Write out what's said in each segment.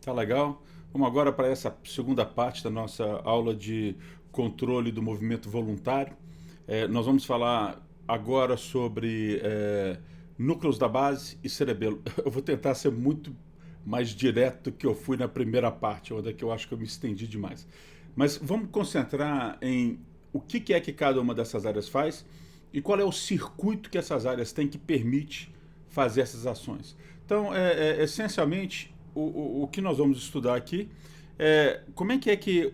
Tá legal? Vamos agora para essa segunda parte da nossa aula de controle do movimento voluntário. Nós vamos falar agora sobre núcleos da base e cerebelo. Eu vou tentar ser muito mais direto do que eu fui na primeira parte, onde é que eu acho que eu me estendi demais. Mas vamos concentrar em o que é que cada uma dessas áreas faz e qual é o circuito que essas áreas têm que permite fazer essas ações. Então, essencialmente, o que nós vamos estudar aqui é como é que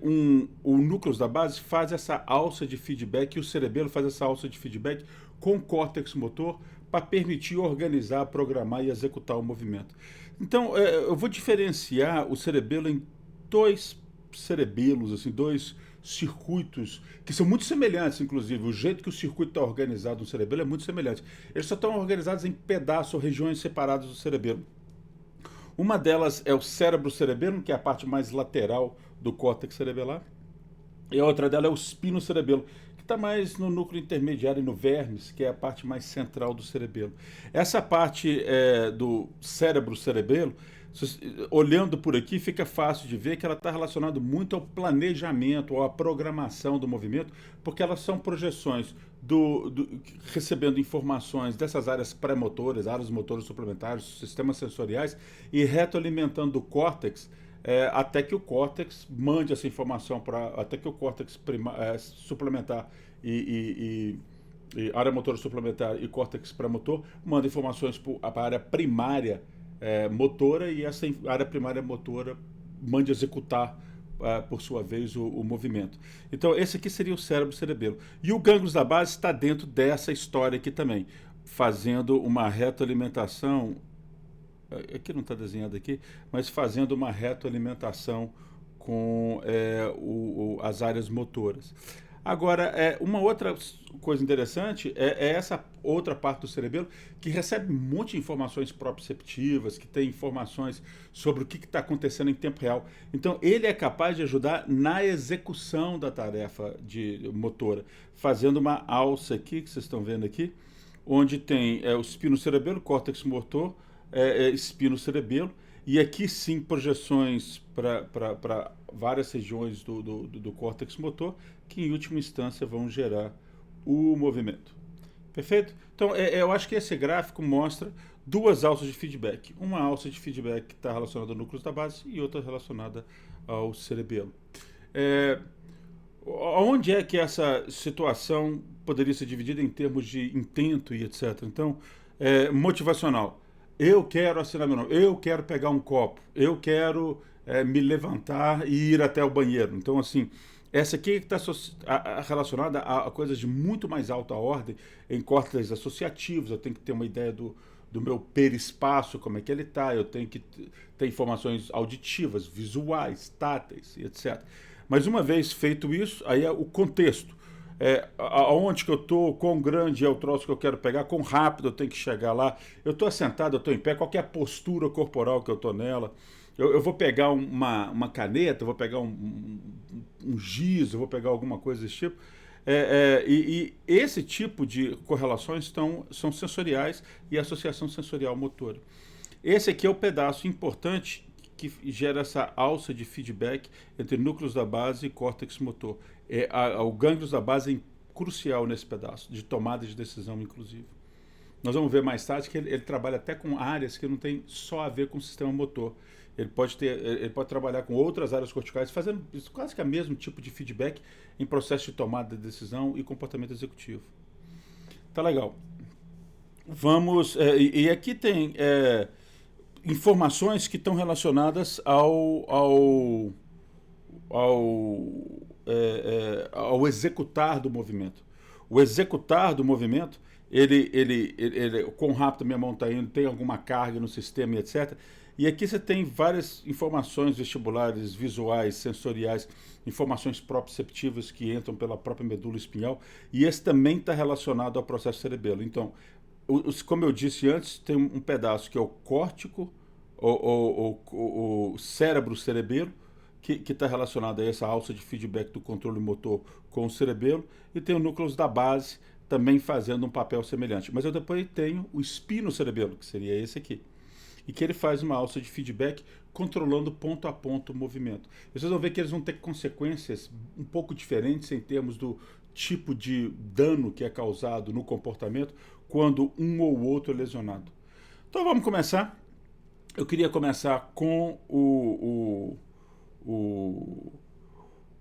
o núcleo da base faz essa alça de feedback e o cerebelo faz essa alça de feedback com o córtex motor para permitir organizar, programar e executar o movimento. Então, eu vou diferenciar o cerebelo em dois cerebelos, assim, dois circuitos que são muito semelhantes, inclusive. O jeito que o circuito está organizado no cerebelo é muito semelhante. Eles só estão organizados em pedaços ou regiões separadas do cerebelo. Uma delas é o cérebro cerebelo, que é a parte mais lateral do córtex cerebelar, e a outra dela é o espino cerebelo, que está mais no núcleo intermediário e no vermes, que é a parte mais central do cerebelo. Essa parte do cérebro cerebelo, olhando por aqui, fica fácil de ver que ela está relacionada muito ao planejamento, ou à programação do movimento, porque elas são projeções recebendo informações dessas áreas pré-motoras, áreas motoras suplementares, sistemas sensoriais, e retroalimentando o córtex até que o córtex mande essa informação para até que o córtex suplementar e área motora suplementar e córtex pré-motor manda informações para a área primária motora e essa área primária motora mande executar por sua vez o movimento. Então esse aqui seria o cérebro cerebelo. E o gânglios da base está dentro dessa história aqui também, fazendo uma retroalimentação aqui não está desenhado aqui, mas fazendo uma retroalimentação com as áreas motoras. Agora, uma outra coisa interessante é essa outra parte do cerebelo que recebe um monte de informações proprioceptivas, que tem informações sobre o que está acontecendo em tempo real. Então, ele é capaz de ajudar na execução da tarefa de motora, fazendo uma alça aqui, que vocês estão vendo aqui, onde tem o espino cerebelo, córtex motor, espino cerebelo, e aqui sim projeções para várias regiões do córtex motor, que em última instância vão gerar o movimento. Perfeito? Então, eu acho que esse gráfico mostra duas alças de feedback. Uma alça de feedback que está relacionada ao núcleo da base e outra relacionada ao cerebelo. Onde é que essa situação poderia ser dividida em termos de intento e etc? Então, motivacional. Eu quero assinar meu nome, eu quero pegar um copo, eu quero me levantar e ir até o banheiro. Então, assim, essa aqui está relacionada a coisas de muito mais alta ordem, em córtex associativos. Eu tenho que ter uma ideia do meu perispaço, como é que ele está, eu tenho que ter informações auditivas, visuais, táteis e etc. Mas uma vez feito isso, aí é o contexto. Aonde que eu estou, quão grande é o troço que eu quero pegar, quão rápido eu tenho que chegar lá. Eu estou assentado, eu estou em pé, qual é a postura corporal que eu estou nela. Eu vou pegar uma caneta, eu vou pegar um giz, eu vou pegar alguma coisa desse tipo. E esse tipo de correlações são sensoriais e associação sensorial motora. Esse aqui é o pedaço importante que gera essa alça de feedback entre núcleos da base e córtex motor. O gânglios da base é crucial nesse pedaço, de tomada de decisão, inclusive. Nós vamos ver mais tarde que ele trabalha até com áreas que não tem só a ver com o sistema motor. Ele pode trabalhar com outras áreas corticais, fazendo quase que o mesmo tipo de feedback em processo de tomada de decisão e comportamento executivo. Tá legal. Vamos. E aqui tem informações que estão relacionadas ao executar do movimento. O executar do movimento, quão rápido minha mão está indo, tem alguma carga no sistema e etc. E aqui você tem várias informações vestibulares, visuais, sensoriais, informações proprioceptivas que entram pela própria medula espinhal, e esse também está relacionado ao processo cerebelo. Então, como eu disse antes, tem um pedaço que é o córtico, o cérebro cerebelo, que está relacionado a essa alça de feedback do controle motor com o cerebelo, e tem o núcleo da base também fazendo um papel semelhante. Mas eu depois tenho o espino cerebelo, que seria esse aqui. e que ele faz uma alça de feedback controlando ponto a ponto o movimento. E vocês vão ver que eles vão ter consequências um pouco diferentes em termos do tipo de dano que é causado no comportamento quando um ou outro é lesionado. Então vamos começar. Eu queria começar com o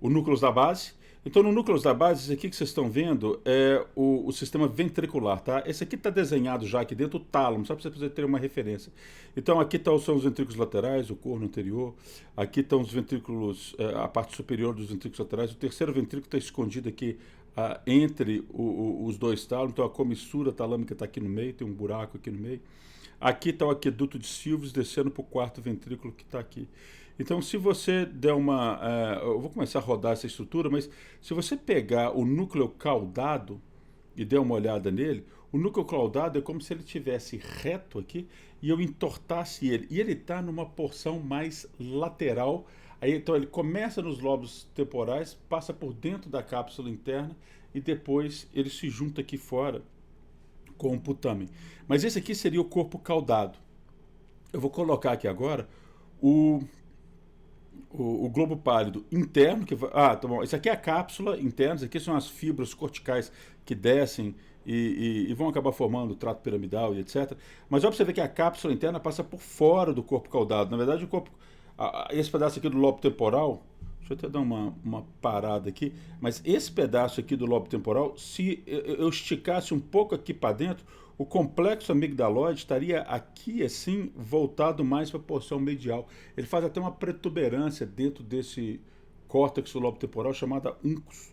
núcleo da base. Então, no núcleo da base, esse aqui que vocês estão vendo é o sistema ventricular, tá? Esse aqui está desenhado já aqui dentro, o tálamo, só para você ter uma referência. Então, aqui são os ventrículos laterais, o corno anterior. Aqui estão os ventrículos, a parte superior dos ventrículos laterais. O terceiro ventrículo está escondido aqui entre os dois tálamos. Então, a comissura talâmica está aqui no meio, tem um buraco aqui no meio. Aqui está o aqueduto de Silvius descendo para o quarto ventrículo que está aqui. Então, se você der uma... eu vou começar a rodar essa estrutura, mas se você pegar o núcleo caudado e der uma olhada nele, o núcleo caudado é como se ele estivesse reto aqui e eu entortasse ele. E ele está numa porção mais lateral. Aí, então, ele começa nos lobos temporais, passa por dentro da cápsula interna e depois ele se junta aqui fora com o putamen. Mas esse aqui seria o corpo caudado. Eu vou colocar aqui agora o globo pálido interno. Tá bom. Isso aqui é a cápsula interna, isso aqui são as fibras corticais que descem e vão acabar formando o trato piramidal e etc. Mas ó, pra você ver que a cápsula interna passa por fora do corpo caudado. Na verdade, esse pedaço aqui do lobo temporal, deixa eu até dar uma parada aqui, mas esse pedaço aqui do lobo temporal, se eu esticasse um pouco aqui para dentro, o complexo amigdaloide estaria aqui assim, voltado mais para a porção medial. Ele faz até uma protuberância dentro desse córtex do lobo temporal chamada uncus.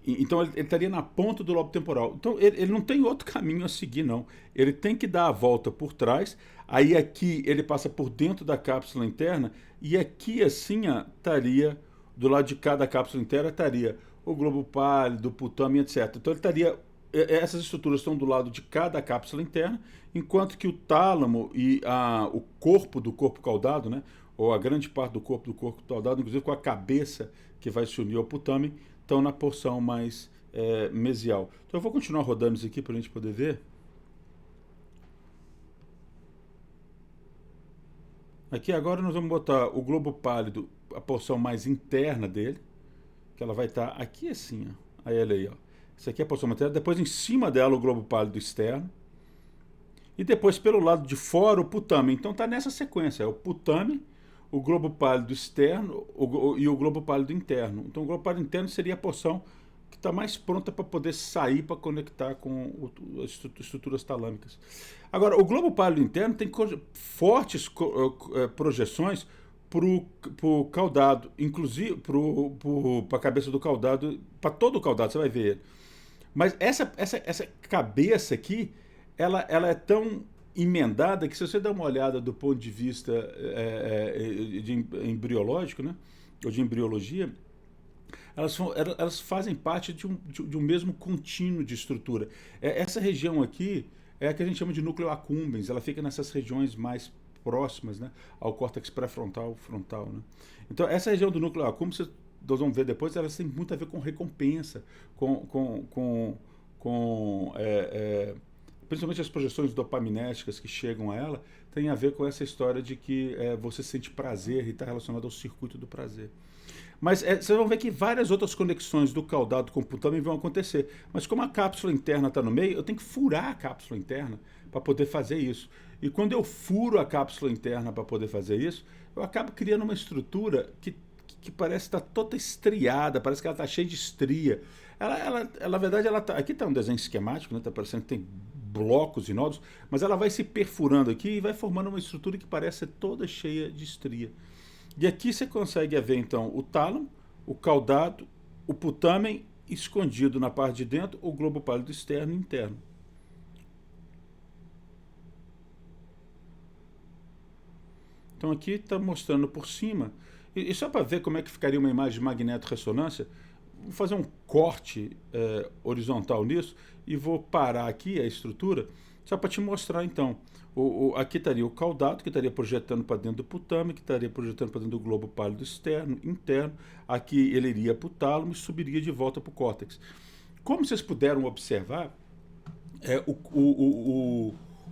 Então ele estaria na ponta do lobo temporal. Então ele não tem outro caminho a seguir, não. Ele tem que dar a volta por trás, aí aqui ele passa por dentro da cápsula interna, e aqui assim estaria, do lado de cada cápsula interna, estaria o globo pálido, o putamen, etc. Então ele estaria... Essas estruturas estão do lado de cada cápsula interna, enquanto que o tálamo e o corpo do corpo caudado, né, ou a grande parte do corpo caudado, inclusive com a cabeça que vai se unir ao putamen, estão na porção mais mesial. Então eu vou continuar rodando isso aqui para a gente poder ver. Aqui agora nós vamos botar o globo pálido, a porção mais interna dele, que ela vai estar aqui assim, ó. Aí ela aí, ó. Isso aqui é a porção materna. Depois, em cima dela, o globo pálido externo. E depois, pelo lado de fora, o putamen. Então, está nessa sequência. É o putamen, o globo pálido externo e o globo pálido interno. Então, o globo pálido interno seria a porção que está mais pronta para poder sair, para conectar com as estruturas talâmicas. Agora, o globo pálido interno tem fortes projeções para o caudado, inclusive para a cabeça do caudado, para todo o caudado, você vai ver ele. Mas essa cabeça aqui, ela é tão emendada que se você dá uma olhada do ponto de vista embriológico, né, ou de embriologia, elas fazem parte de um mesmo contínuo de estrutura. Essa região aqui é a que a gente chama de núcleo accumbens, ela fica nessas regiões mais próximas, né, ao córtex pré-frontal, frontal. Né? Então essa região do núcleo accumbens, nós vamos ver depois, elas têm muito a ver com recompensa, principalmente as projeções dopaminérgicas que chegam a ela, tem a ver com essa história de que você sente prazer e está relacionado ao circuito do prazer. Mas vocês vão ver que várias outras conexões do caudado com o putamen vão acontecer. Mas como a cápsula interna está no meio, eu tenho que furar a cápsula interna para poder fazer isso. E quando eu furo a cápsula interna para poder fazer isso, eu acabo criando uma estrutura que parece estar toda estriada, parece que ela está cheia de estria. Na verdade, aqui está um desenho esquemático, né? Está parecendo que tem blocos e nódulos, mas ela vai se perfurando aqui e vai formando uma estrutura que parece ser toda cheia de estria. E aqui você consegue ver, então, o tálamo, o caudado, o putamen escondido na parte de dentro, o globo pálido externo e interno. Então aqui está mostrando por cima. E só para ver como é que ficaria uma imagem de magnetorressonância, vou fazer um corte horizontal nisso e vou parar aqui a estrutura, só para te mostrar então. Aqui estaria o caudado, que estaria projetando para dentro do putamen, que estaria projetando para dentro do globo pálido externo, interno. Aqui ele iria para o tálamo e subiria de volta para o córtex. Como vocês puderam observar,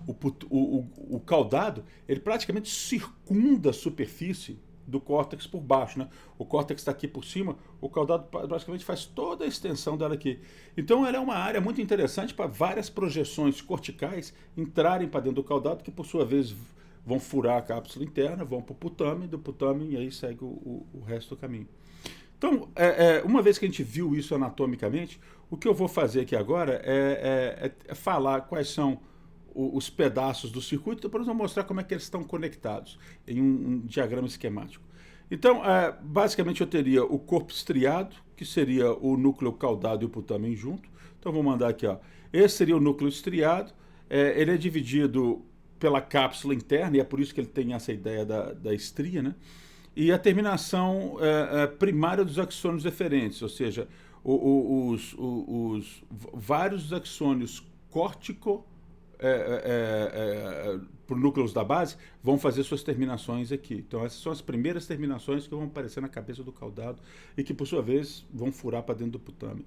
o caudado, ele praticamente circunda a superfície do córtex por baixo, né? O córtex está aqui por cima, o caudado praticamente faz toda a extensão dela aqui. Então ela é uma área muito interessante para várias projeções corticais entrarem para dentro do caudado, que por sua vez vão furar a cápsula interna, vão para o putame, do putame e aí segue o resto do caminho. Então, uma vez que a gente viu isso anatomicamente, o que eu vou fazer aqui agora é falar quais são os pedaços do circuito, depois eu vou mostrar como é que eles estão conectados em um diagrama esquemático. Então, basicamente eu teria o corpo estriado, que seria o núcleo caudado e o putamen junto. Então, vou mandar aqui, ó. Esse seria o núcleo estriado, ele é dividido pela cápsula interna, e é por isso que ele tem essa ideia da estria, né? E a terminação primária dos axônios deferentes, ou seja, os vários axônios córtico por núcleos da base vão fazer suas terminações aqui. Então essas são as primeiras terminações que vão aparecer na cabeça do caudado e que por sua vez vão furar para dentro do putame.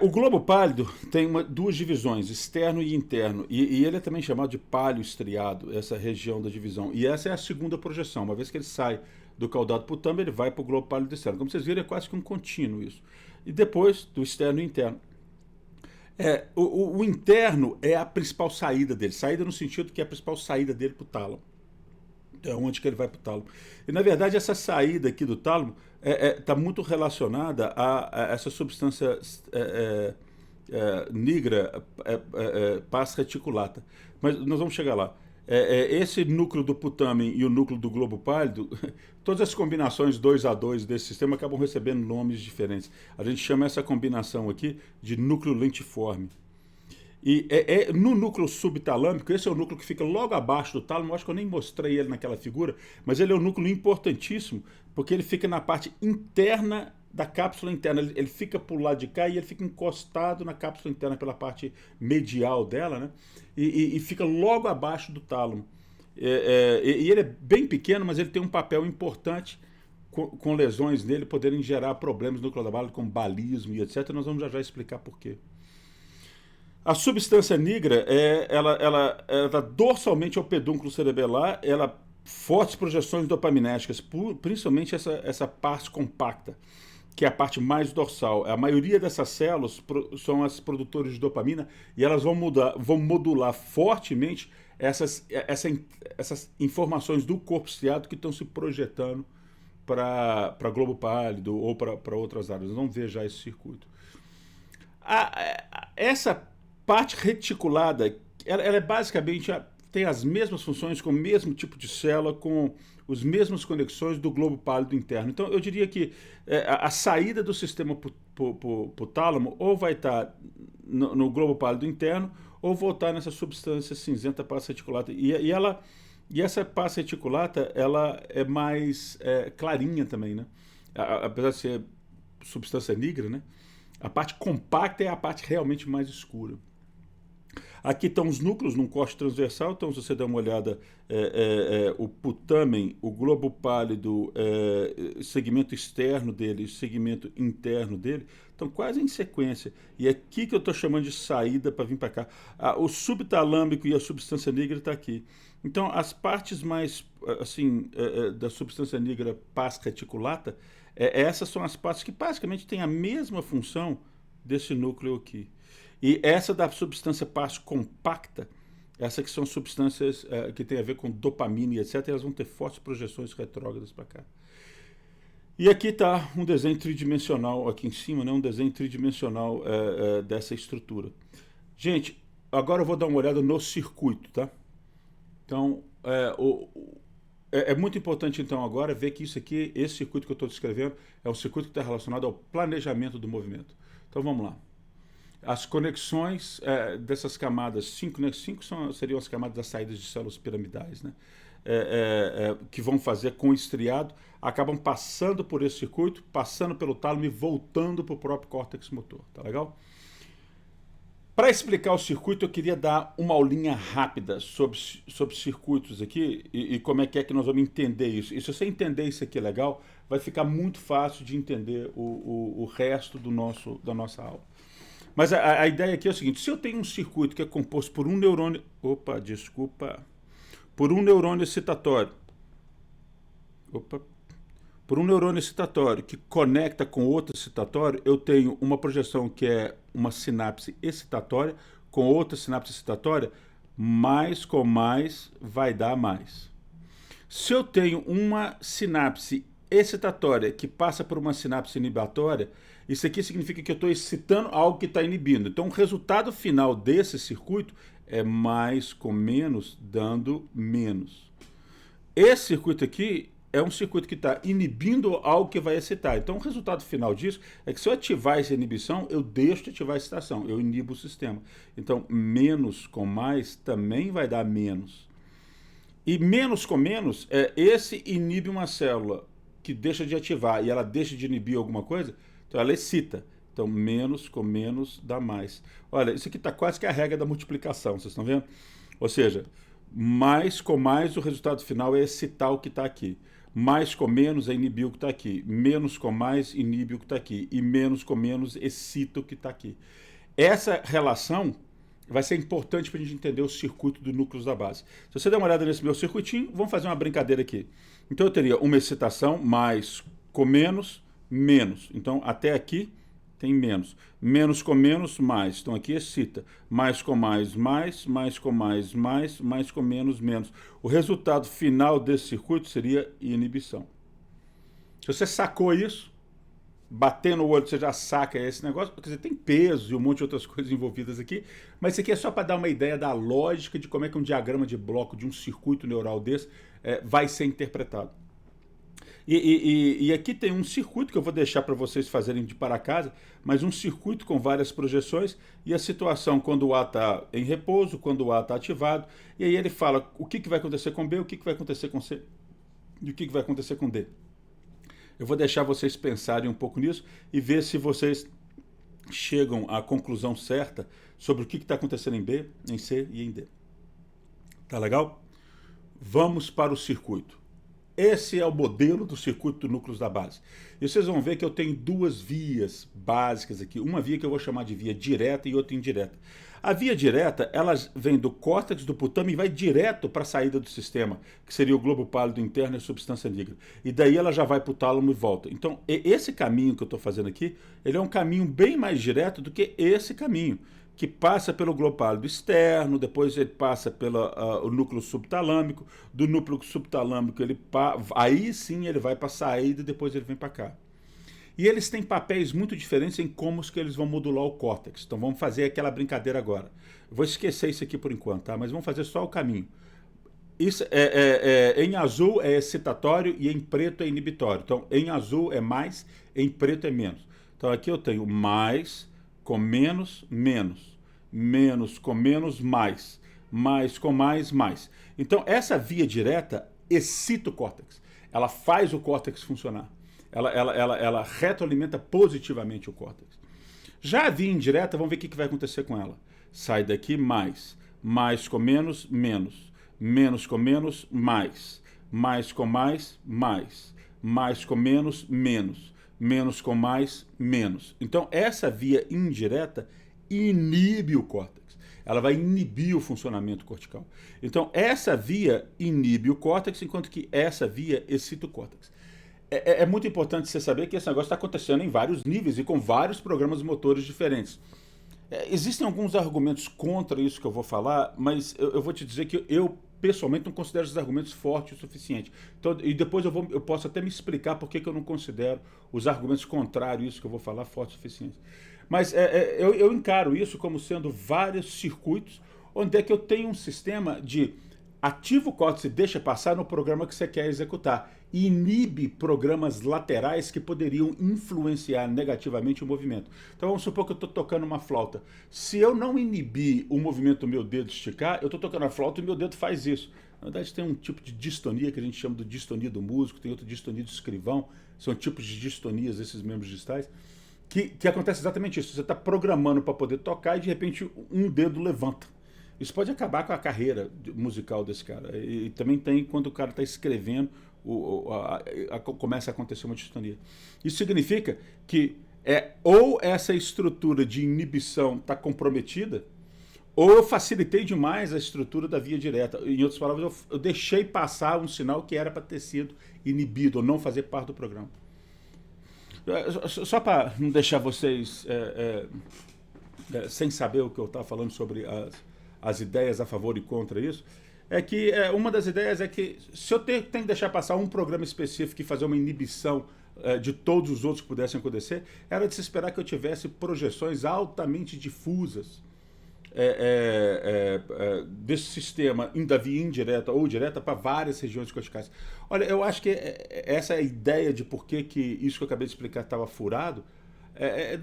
O globo pálido tem duas divisões, externo e interno, e ele é também chamado de pálio estriado, essa região da divisão. E essa é a segunda projeção. Uma vez que ele sai do caudado putame, ele vai para o globo pálido externo. Como vocês viram, é quase que um contínuo isso. E depois, do externo e interno. O interno é a principal saída dele, saída no sentido que é a principal saída dele para o tálamo. É onde que ele vai para o tálamo. E, na verdade, essa saída aqui do tálamo está muito relacionada a essa substância nigra pars reticulata. Mas nós vamos chegar lá. Esse núcleo do putamen e o núcleo do globo pálido, todas as combinações 2A2 desse sistema acabam recebendo nomes diferentes. A gente chama essa combinação aqui de núcleo lentiforme. E no núcleo subtalâmico, esse é o núcleo que fica logo abaixo do tálamo. Eu acho que eu nem mostrei ele naquela figura, mas ele é um núcleo importantíssimo, porque ele fica na parte interna da cápsula interna. Ele fica por lado de cá e ele fica encostado na cápsula interna pela parte medial dela, né? E fica logo abaixo do tálamo. E ele é bem pequeno, mas ele tem um papel importante com lesões nele poderem gerar problemas no núcleo da bala, como balismo e etc. Nós vamos já explicar por quê. A substância nigra, ela dorsalmente ao pedúnculo cerebelar, ela fortes projeções dopaminérgicas, principalmente essa parte compacta, que é a parte mais dorsal. A maioria dessas células são as produtoras de dopamina e elas vão modular fortemente essas informações do corpo estriado que estão se projetando para globo pálido ou para outras áreas. Nós vamos ver já esse circuito. Essa parte reticulada, ela basicamente tem as mesmas funções, com o mesmo tipo de célula, com as mesmas conexões do globo pálido interno. Então, eu diria que a saída do sistema para o tálamo ou vai estar no globo pálido interno ou voltar nessa substância cinzenta pars reticulata. E essa pars reticulata, ela é mais clarinha também, né? Apesar de ser substância negra, né? A parte compacta é a parte realmente mais escura. Aqui estão os núcleos num corte transversal, então se você der uma olhada, o putamen, o globo pálido, segmento externo dele, segmento interno dele, estão quase em sequência. E é aqui que eu estou chamando de saída para vir para cá. O subtalâmico e a substância negra está aqui. Então as partes mais, assim, da substância negra pars reticulata, essas são as partes que basicamente têm a mesma função desse núcleo aqui. E essa da substância pars compacta, essa que são substâncias que tem a ver com dopamina e etc., elas vão ter fortes projeções retrógradas para cá. E aqui está um desenho tridimensional, aqui em cima, né, um desenho tridimensional dessa estrutura. Gente, agora eu vou dar uma olhada no circuito, tá? Então, é muito importante, então, agora ver que isso aqui, esse circuito que eu estou descrevendo, é um circuito que está relacionado ao planejamento do movimento. Então, vamos lá. As conexões dessas camadas 5, né? 5 seriam as camadas das saídas de células piramidais, né? Que vão fazer com o estriado, acabam passando por esse circuito, passando pelo tálamo e voltando para o próprio córtex motor. Tá legal? Para explicar o circuito, eu queria dar uma aulinha rápida sobre circuitos aqui e como é que nós vamos entender isso. E se você entender isso aqui legal, vai ficar muito fácil de entender o resto da nossa aula. Mas a ideia aqui é o seguinte, se eu tenho um circuito que é composto por um neurônio... Opa, desculpa. Por um neurônio excitatório. Opa. Por um neurônio excitatório que conecta com outro excitatório, eu tenho uma projeção que é uma sinapse excitatória com outra sinapse excitatória, mais com mais vai dar mais. Se eu tenho uma sinapse excitatória que passa por uma sinapse inibitória, isso aqui significa que eu estou excitando algo que está inibindo. Então, o resultado final desse circuito é mais com menos, dando menos. Esse circuito aqui é um circuito que está inibindo algo que vai excitar. Então, o resultado final disso é que se eu ativar essa inibição, eu deixo de ativar a excitação, eu inibo o sistema. Então, menos com mais também vai dar menos. E menos com menos, esse inibe uma célula que deixa de ativar e ela deixa de inibir alguma coisa, então ela excita. Então, menos com menos dá mais. Olha, isso aqui está quase que a regra da multiplicação, vocês estão vendo? Ou seja, mais com mais, o resultado final é excitar o que está aqui. Mais com menos é inibir o que está aqui. Menos com mais, inibe o que está aqui. E menos com menos, excita o que está aqui. Essa relação vai ser importante para a gente entender o circuito do núcleo da base. Se você der uma olhada nesse meu circuitinho, vamos fazer uma brincadeira aqui. Então eu teria uma excitação mais com menos, menos. Então até aqui tem menos. Menos com menos, mais. Então aqui excita. Mais com mais, mais com mais, mais com menos, menos. O resultado final desse circuito seria inibição. Se você sacou isso, bater no olho, você já saca esse negócio, quer dizer, tem peso e um monte de outras coisas envolvidas aqui, mas isso aqui é só para dar uma ideia da lógica de como é que um diagrama de bloco de um circuito neural desse vai ser interpretado. E aqui tem um circuito que eu vou deixar para vocês fazerem de para casa, mas um circuito com várias projeções e a situação quando o A está em repouso, quando o A está ativado, e aí ele fala o que vai acontecer com B, o que vai acontecer com C e o que vai acontecer com D. Eu vou deixar vocês pensarem um pouco nisso e ver se vocês chegam à conclusão certa sobre o que está acontecendo em B, em C e em D. Tá legal? Vamos para o circuito. Esse é o modelo do circuito do núcleo da base. E vocês vão ver que eu tenho duas vias básicas aqui. Uma via que eu vou chamar de via direta e outra indireta. A via direta, ela vem do córtex do putame e vai direto para a saída do sistema, que seria o globo pálido interno e a substância negra. E daí ela já vai para o tálamo e volta. Então, esse caminho que eu estou fazendo aqui, ele é um caminho bem mais direto do que esse caminho, que passa pelo globo pálido externo, depois ele passa pelo o núcleo subtalâmico, do núcleo subtalâmico aí sim ele vai para a saída e depois ele vem para cá. E eles têm papéis muito diferentes em como que eles vão modular o córtex. Então vamos fazer aquela brincadeira agora. Eu vou esquecer isso aqui por enquanto, tá? Mas vamos fazer só o caminho. Isso em azul é excitatório e em preto é inibitório. Então em azul é mais, em preto é menos. Então aqui eu tenho mais com menos, menos. Menos com menos, mais. Mais com mais, mais. Então essa via direta excita o córtex. Ela faz o córtex funcionar. Ela retroalimenta positivamente o córtex. Já a via indireta, vamos ver o que vai acontecer com ela. Sai daqui mais. Mais com menos, menos. Menos com menos, mais. Mais com mais, mais. Mais com menos, menos. Menos com mais, menos. Então, essa via indireta inibe o córtex. Ela vai inibir o funcionamento cortical. Então, essa via inibe o córtex, enquanto que essa via excita o córtex. É muito importante você saber que esse negócio está acontecendo em vários níveis e com vários programas motores diferentes. Existem alguns argumentos contra isso que eu vou falar, mas eu vou te dizer que eu pessoalmente não considero esses argumentos fortes o suficiente. Então, e depois eu posso até me explicar por que eu não considero os argumentos contrários a isso que eu vou falar fortes o suficiente. Mas eu encaro isso como sendo vários circuitos onde é que eu tenho um sistema de ativa o córtex e deixa passar no programa que você quer executar. E inibe programas laterais que poderiam influenciar negativamente o movimento. Então vamos supor que eu estou tocando uma flauta. Se eu não inibir o movimento do meu dedo esticar, eu estou tocando a flauta e meu dedo faz isso. Na verdade tem um tipo de distonia que a gente chama de distonia do músico, tem outra distonia do escrivão, são tipos de distonias desses membros distais, que acontece exatamente isso. Você está programando para poder tocar e de repente um dedo levanta. Isso pode acabar com a carreira musical desse cara. E também tem quando o cara está escrevendo, começa a acontecer uma distonia. Isso significa que Ou essa estrutura de inibição está comprometida, ou eu facilitei demais a estrutura da via direta. Em outras palavras, eu deixei passar um sinal que era para ter sido inibido, ou não fazer parte do programa. Só para não deixar vocês sem saber o que eu estava falando sobre as ideias a favor e contra isso, é que uma das ideias é que se eu tenho que deixar passar um programa específico e fazer uma inibição de todos os outros que pudessem acontecer, era de se esperar que eu tivesse projeções altamente difusas desse sistema, da via indireta ou direta, para várias regiões corticais. Olha, eu acho que essa é a ideia de por que isso que eu acabei de explicar estava furado,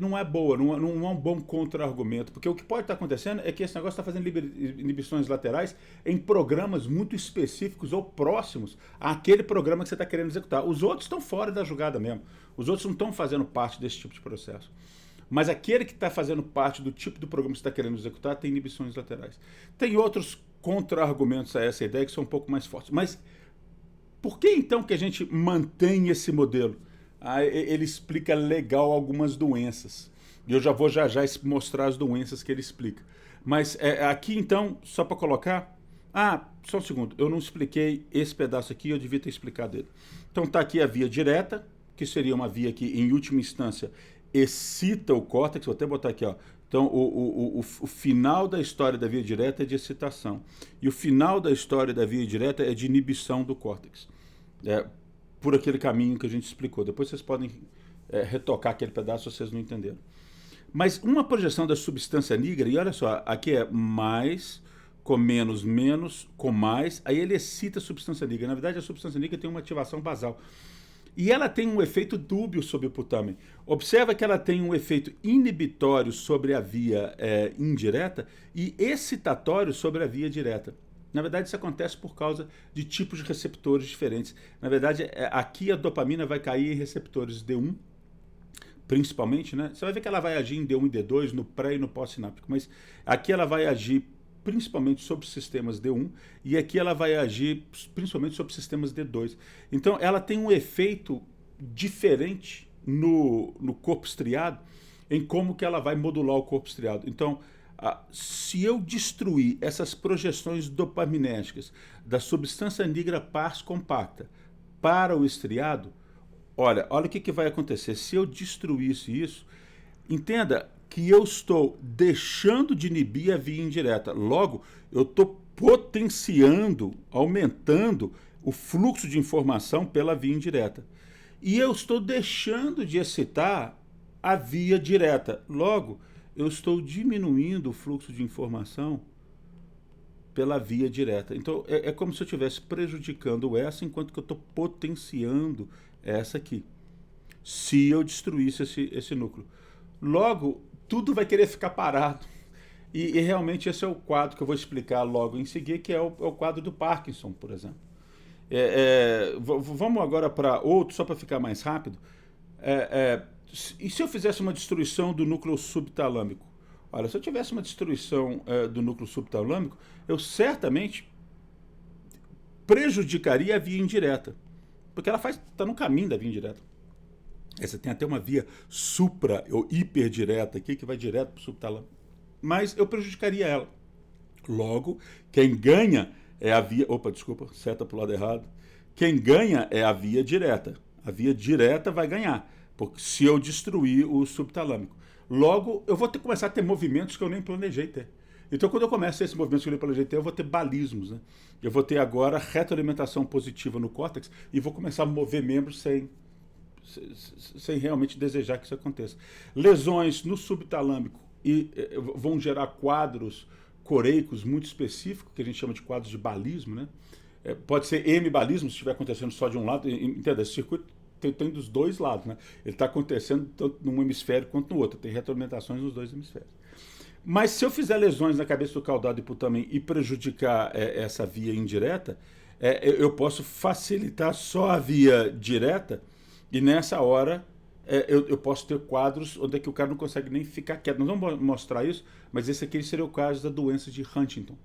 não é boa, não é um bom contra-argumento, porque o que pode estar acontecendo é que esse negócio está fazendo inibições laterais em programas muito específicos ou próximos àquele programa que você está querendo executar. Os outros estão fora da jogada mesmo, os outros não estão fazendo parte desse tipo de processo. Mas aquele que está fazendo parte do tipo de programa que você está querendo executar tem inibições laterais. Tem outros contra-argumentos a essa ideia que são um pouco mais fortes. Mas por que então que a gente mantém esse modelo? Ele explica legal algumas doenças. E eu já vou já mostrar as doenças que ele explica. Mas aqui então, só para colocar... só um segundo. Eu não expliquei esse pedaço aqui, eu devia ter explicado ele. Então está aqui a via direta, que seria uma via que, em última instância, excita o córtex. Vou até botar aqui, ó. Então, o final da história da via direta é de excitação. E o final da história da via direta é de inibição do córtex. Por aquele caminho que a gente explicou. Depois vocês podem retocar aquele pedaço se vocês não entenderam. Mas uma projeção da substância nigra, e olha só, aqui é mais, com menos, menos, com mais, aí ele excita a substância nigra. Na verdade, a substância nigra tem uma ativação basal. E ela tem um efeito dúbio sobre o putamen. Observa que ela tem um efeito inibitório sobre a via indireta e excitatório sobre a via direta. Na verdade, isso acontece por causa de tipos de receptores diferentes. Na verdade, aqui a dopamina vai cair em receptores D1, principalmente, né? Você vai ver que ela vai agir em D1 e D2, no pré e no pós-sináptico, mas aqui ela vai agir principalmente sobre sistemas D1 e aqui ela vai agir principalmente sobre sistemas D2. Então, ela tem um efeito diferente no corpo estriado em como que ela vai modular o corpo estriado. Então, se eu destruir essas projeções dopaminérgicas da substância nigra pars compacta para o estriado, olha o que vai acontecer. Se eu destruísse isso, entenda que eu estou deixando de inibir a via indireta. Logo, eu estou potenciando, aumentando o fluxo de informação pela via indireta. E eu estou deixando de excitar a via direta. Logo, eu estou diminuindo o fluxo de informação pela via direta. Então, é como se eu estivesse prejudicando essa enquanto que eu estou potenciando essa aqui. Se eu destruísse esse núcleo. Logo, tudo vai querer ficar parado. E realmente esse é o quadro que eu vou explicar logo em seguida, que é o quadro do Parkinson, por exemplo. Vamos agora para outro, só para ficar mais rápido. E se eu fizesse uma destruição do núcleo subtalâmico? Olha, se eu tivesse uma destruição do núcleo subtalâmico, eu certamente prejudicaria a via indireta. Porque ela está no caminho da via indireta. Você tem até uma via supra ou hiperdireta aqui, que vai direto para o subtalâmico. Mas eu prejudicaria ela. Logo, quem ganha é a via... Opa, desculpa, seta para o lado errado. Quem ganha é a via direta. A via direta vai ganhar, porque se eu destruir o subtalâmico. Logo, eu vou começar a ter movimentos que eu nem planejei ter. Então, quando eu começo esses movimentos que eu nem planejei ter, eu vou ter balismos, né? Eu vou ter agora retroalimentação positiva no córtex e vou começar a mover membros sem realmente desejar que isso aconteça. Lesões no subtalâmico vão gerar quadros coreicos muito específicos, que a gente chama de quadros de balismo, né? Pode ser hemibalismo, se estiver acontecendo só de um lado. Entenda, esse circuito tem dos dois lados, né? Ele está acontecendo tanto num hemisfério quanto no outro. Tem retroalimentações nos dois hemisférios. Mas se eu fizer lesões na cabeça do caudado e putamen e prejudicar essa via indireta, eu posso facilitar só a via direta e nessa hora eu posso ter quadros onde é que o cara não consegue nem ficar quieto. Nós vamos mostrar isso, mas esse aqui seria o caso da doença de Huntington.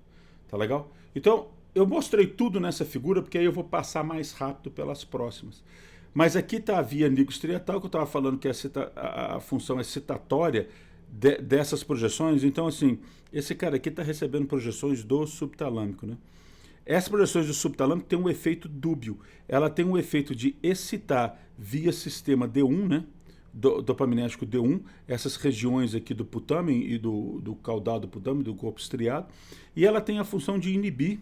Tá legal? Então, eu mostrei tudo nessa figura porque aí eu vou passar mais rápido pelas próximas. Mas aqui está a via nigrostriatal, que eu estava falando que a função é citatória dessas projeções. Então, assim, esse cara aqui está recebendo projeções do subtalâmico, né? Essas projeções do subtalâmico têm um efeito dúbio. Ela tem um efeito de excitar via sistema D1, né? Dopaminérgico D1, essas regiões aqui do putâmen e do caudal do putâmen, do corpo estriado. E ela tem a função de inibir,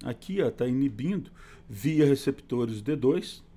aqui está inibindo, via receptores D2,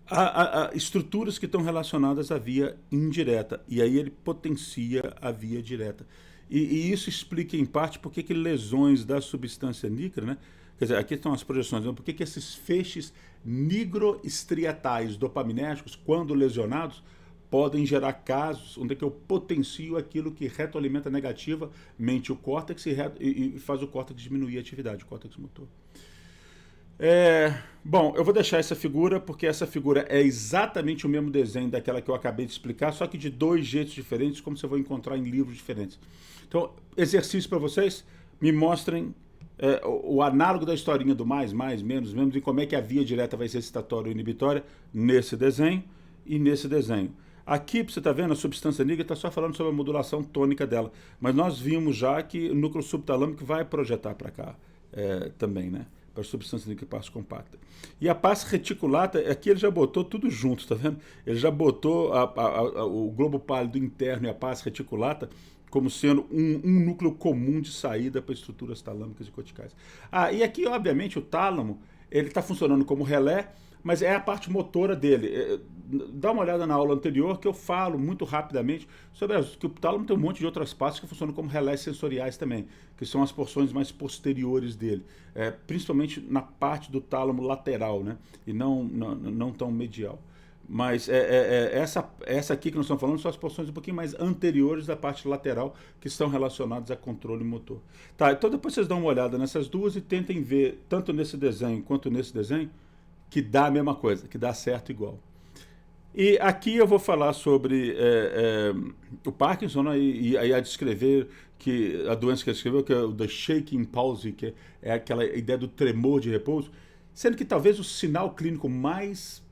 a estruturas que estão relacionadas à via indireta. E aí ele potencia a via direta. E isso explica, em parte, por que lesões da substância níquel, né? Quer dizer, aqui estão as projeções, né? Por que esses feixes nigroestriatais dopaminérgicos, quando lesionados, podem gerar casos onde é que eu potencio aquilo que retroalimenta negativamente o córtex e faz o córtex diminuir a atividade, o córtex motor. Bom, eu vou deixar essa figura porque essa figura é exatamente o mesmo desenho daquela que eu acabei de explicar, só que de dois jeitos diferentes, como você vai encontrar em livros diferentes. Então, exercício para vocês, me mostrem o análogo da historinha do mais, menos, e como é que a via direta vai ser excitatória ou inibitória nesse desenho e nesse desenho. Aqui, você está vendo, a substância níquel está só falando sobre a modulação tônica dela, mas nós vimos já que o núcleo subtalâmico vai projetar para cá também, né? Para a substância níquel pars compacta. E a pars reticulata, aqui ele já botou tudo junto, tá vendo? Ele já botou o globo pálido interno e a pars reticulata como sendo um núcleo comum de saída para estruturas talâmicas e corticais. E aqui, obviamente, o tálamo, ele está funcionando como relé, mas é a parte motora dele. Dá uma olhada na aula anterior que eu falo muito rapidamente sobre que o tálamo tem um monte de outras partes que funcionam como relés sensoriais também, que são as porções mais posteriores dele, principalmente na parte do tálamo lateral, né? E não tão medial. Mas essa aqui que nós estamos falando são as porções um pouquinho mais anteriores da parte lateral que estão relacionadas a controle motor. Tá, então depois vocês dão uma olhada nessas duas e tentem ver, tanto nesse desenho quanto nesse desenho, que dá a mesma coisa, que dá certo igual. E aqui eu vou falar sobre o Parkinson, né, e aí a descrever que a doença que ele escreveu, que é o The Shaking Palsy, que é aquela ideia do tremor de repouso, sendo que talvez o sinal clínico mais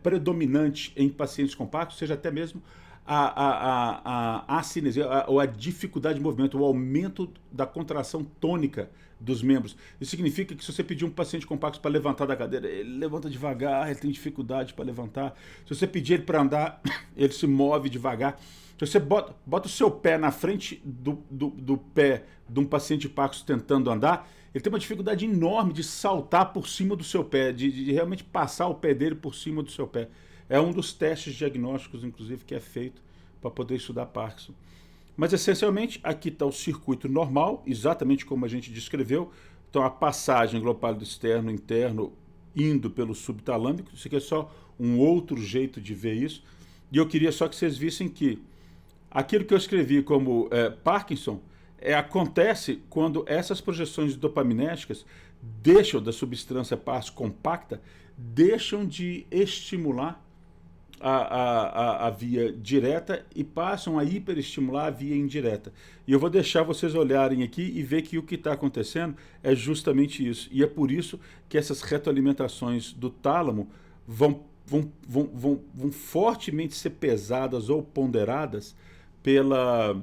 predominante em pacientes compactos seja até mesmo a acinesia, ou a dificuldade de movimento, o aumento da contração tônica dos membros. Isso significa que se você pedir um paciente compacto para levantar da cadeira, ele levanta devagar, ele tem dificuldade para levantar. Se você pedir ele para andar, ele se move devagar. Se você bota o seu pé na frente do pé de um paciente Parkinson tentando andar, ele tem uma dificuldade enorme de saltar por cima do seu pé, de realmente passar o pé dele por cima do seu pé. É um dos testes diagnósticos, inclusive, que é feito para poder estudar Parkinson. Mas, essencialmente, aqui está o circuito normal, exatamente como a gente descreveu. Então, a passagem global externo, interno, indo pelo subtalâmico. Isso aqui é só um outro jeito de ver isso. E eu queria só que vocês vissem que aquilo que eu escrevi como Parkinson acontece quando essas projeções dopaminérgicas deixam da substância pars compacta, deixam de estimular a via direta e passam a hiperestimular a via indireta. E eu vou deixar vocês olharem aqui e ver que o que está acontecendo é justamente isso. E é por isso que essas retroalimentações do tálamo vão fortemente ser pesadas ou ponderadas pela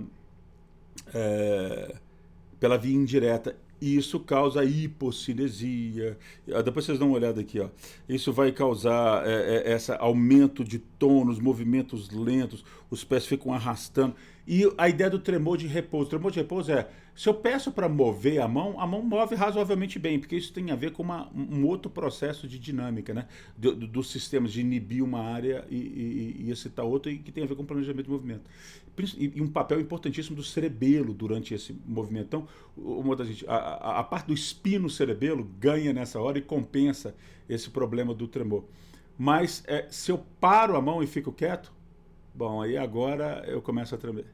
via indireta. E isso causa hipocinesia. Depois vocês dão uma olhada aqui, ó. Isso vai causar esse aumento de tônus, movimentos lentos, os pés ficam arrastando. E a ideia do tremor de repouso. O tremor de repouso se eu peço para mover a mão move razoavelmente bem, porque isso tem a ver com um outro processo de dinâmica, né? Dos sistemas de inibir uma área e excitar outra, e que tem a ver com planejamento de movimento. E um papel importantíssimo do cerebelo durante esse movimento. Então, a parte do espino cerebelo ganha nessa hora e compensa esse problema do tremor. Mas se eu paro a mão e fico quieto, bom, aí agora eu começo a tremer.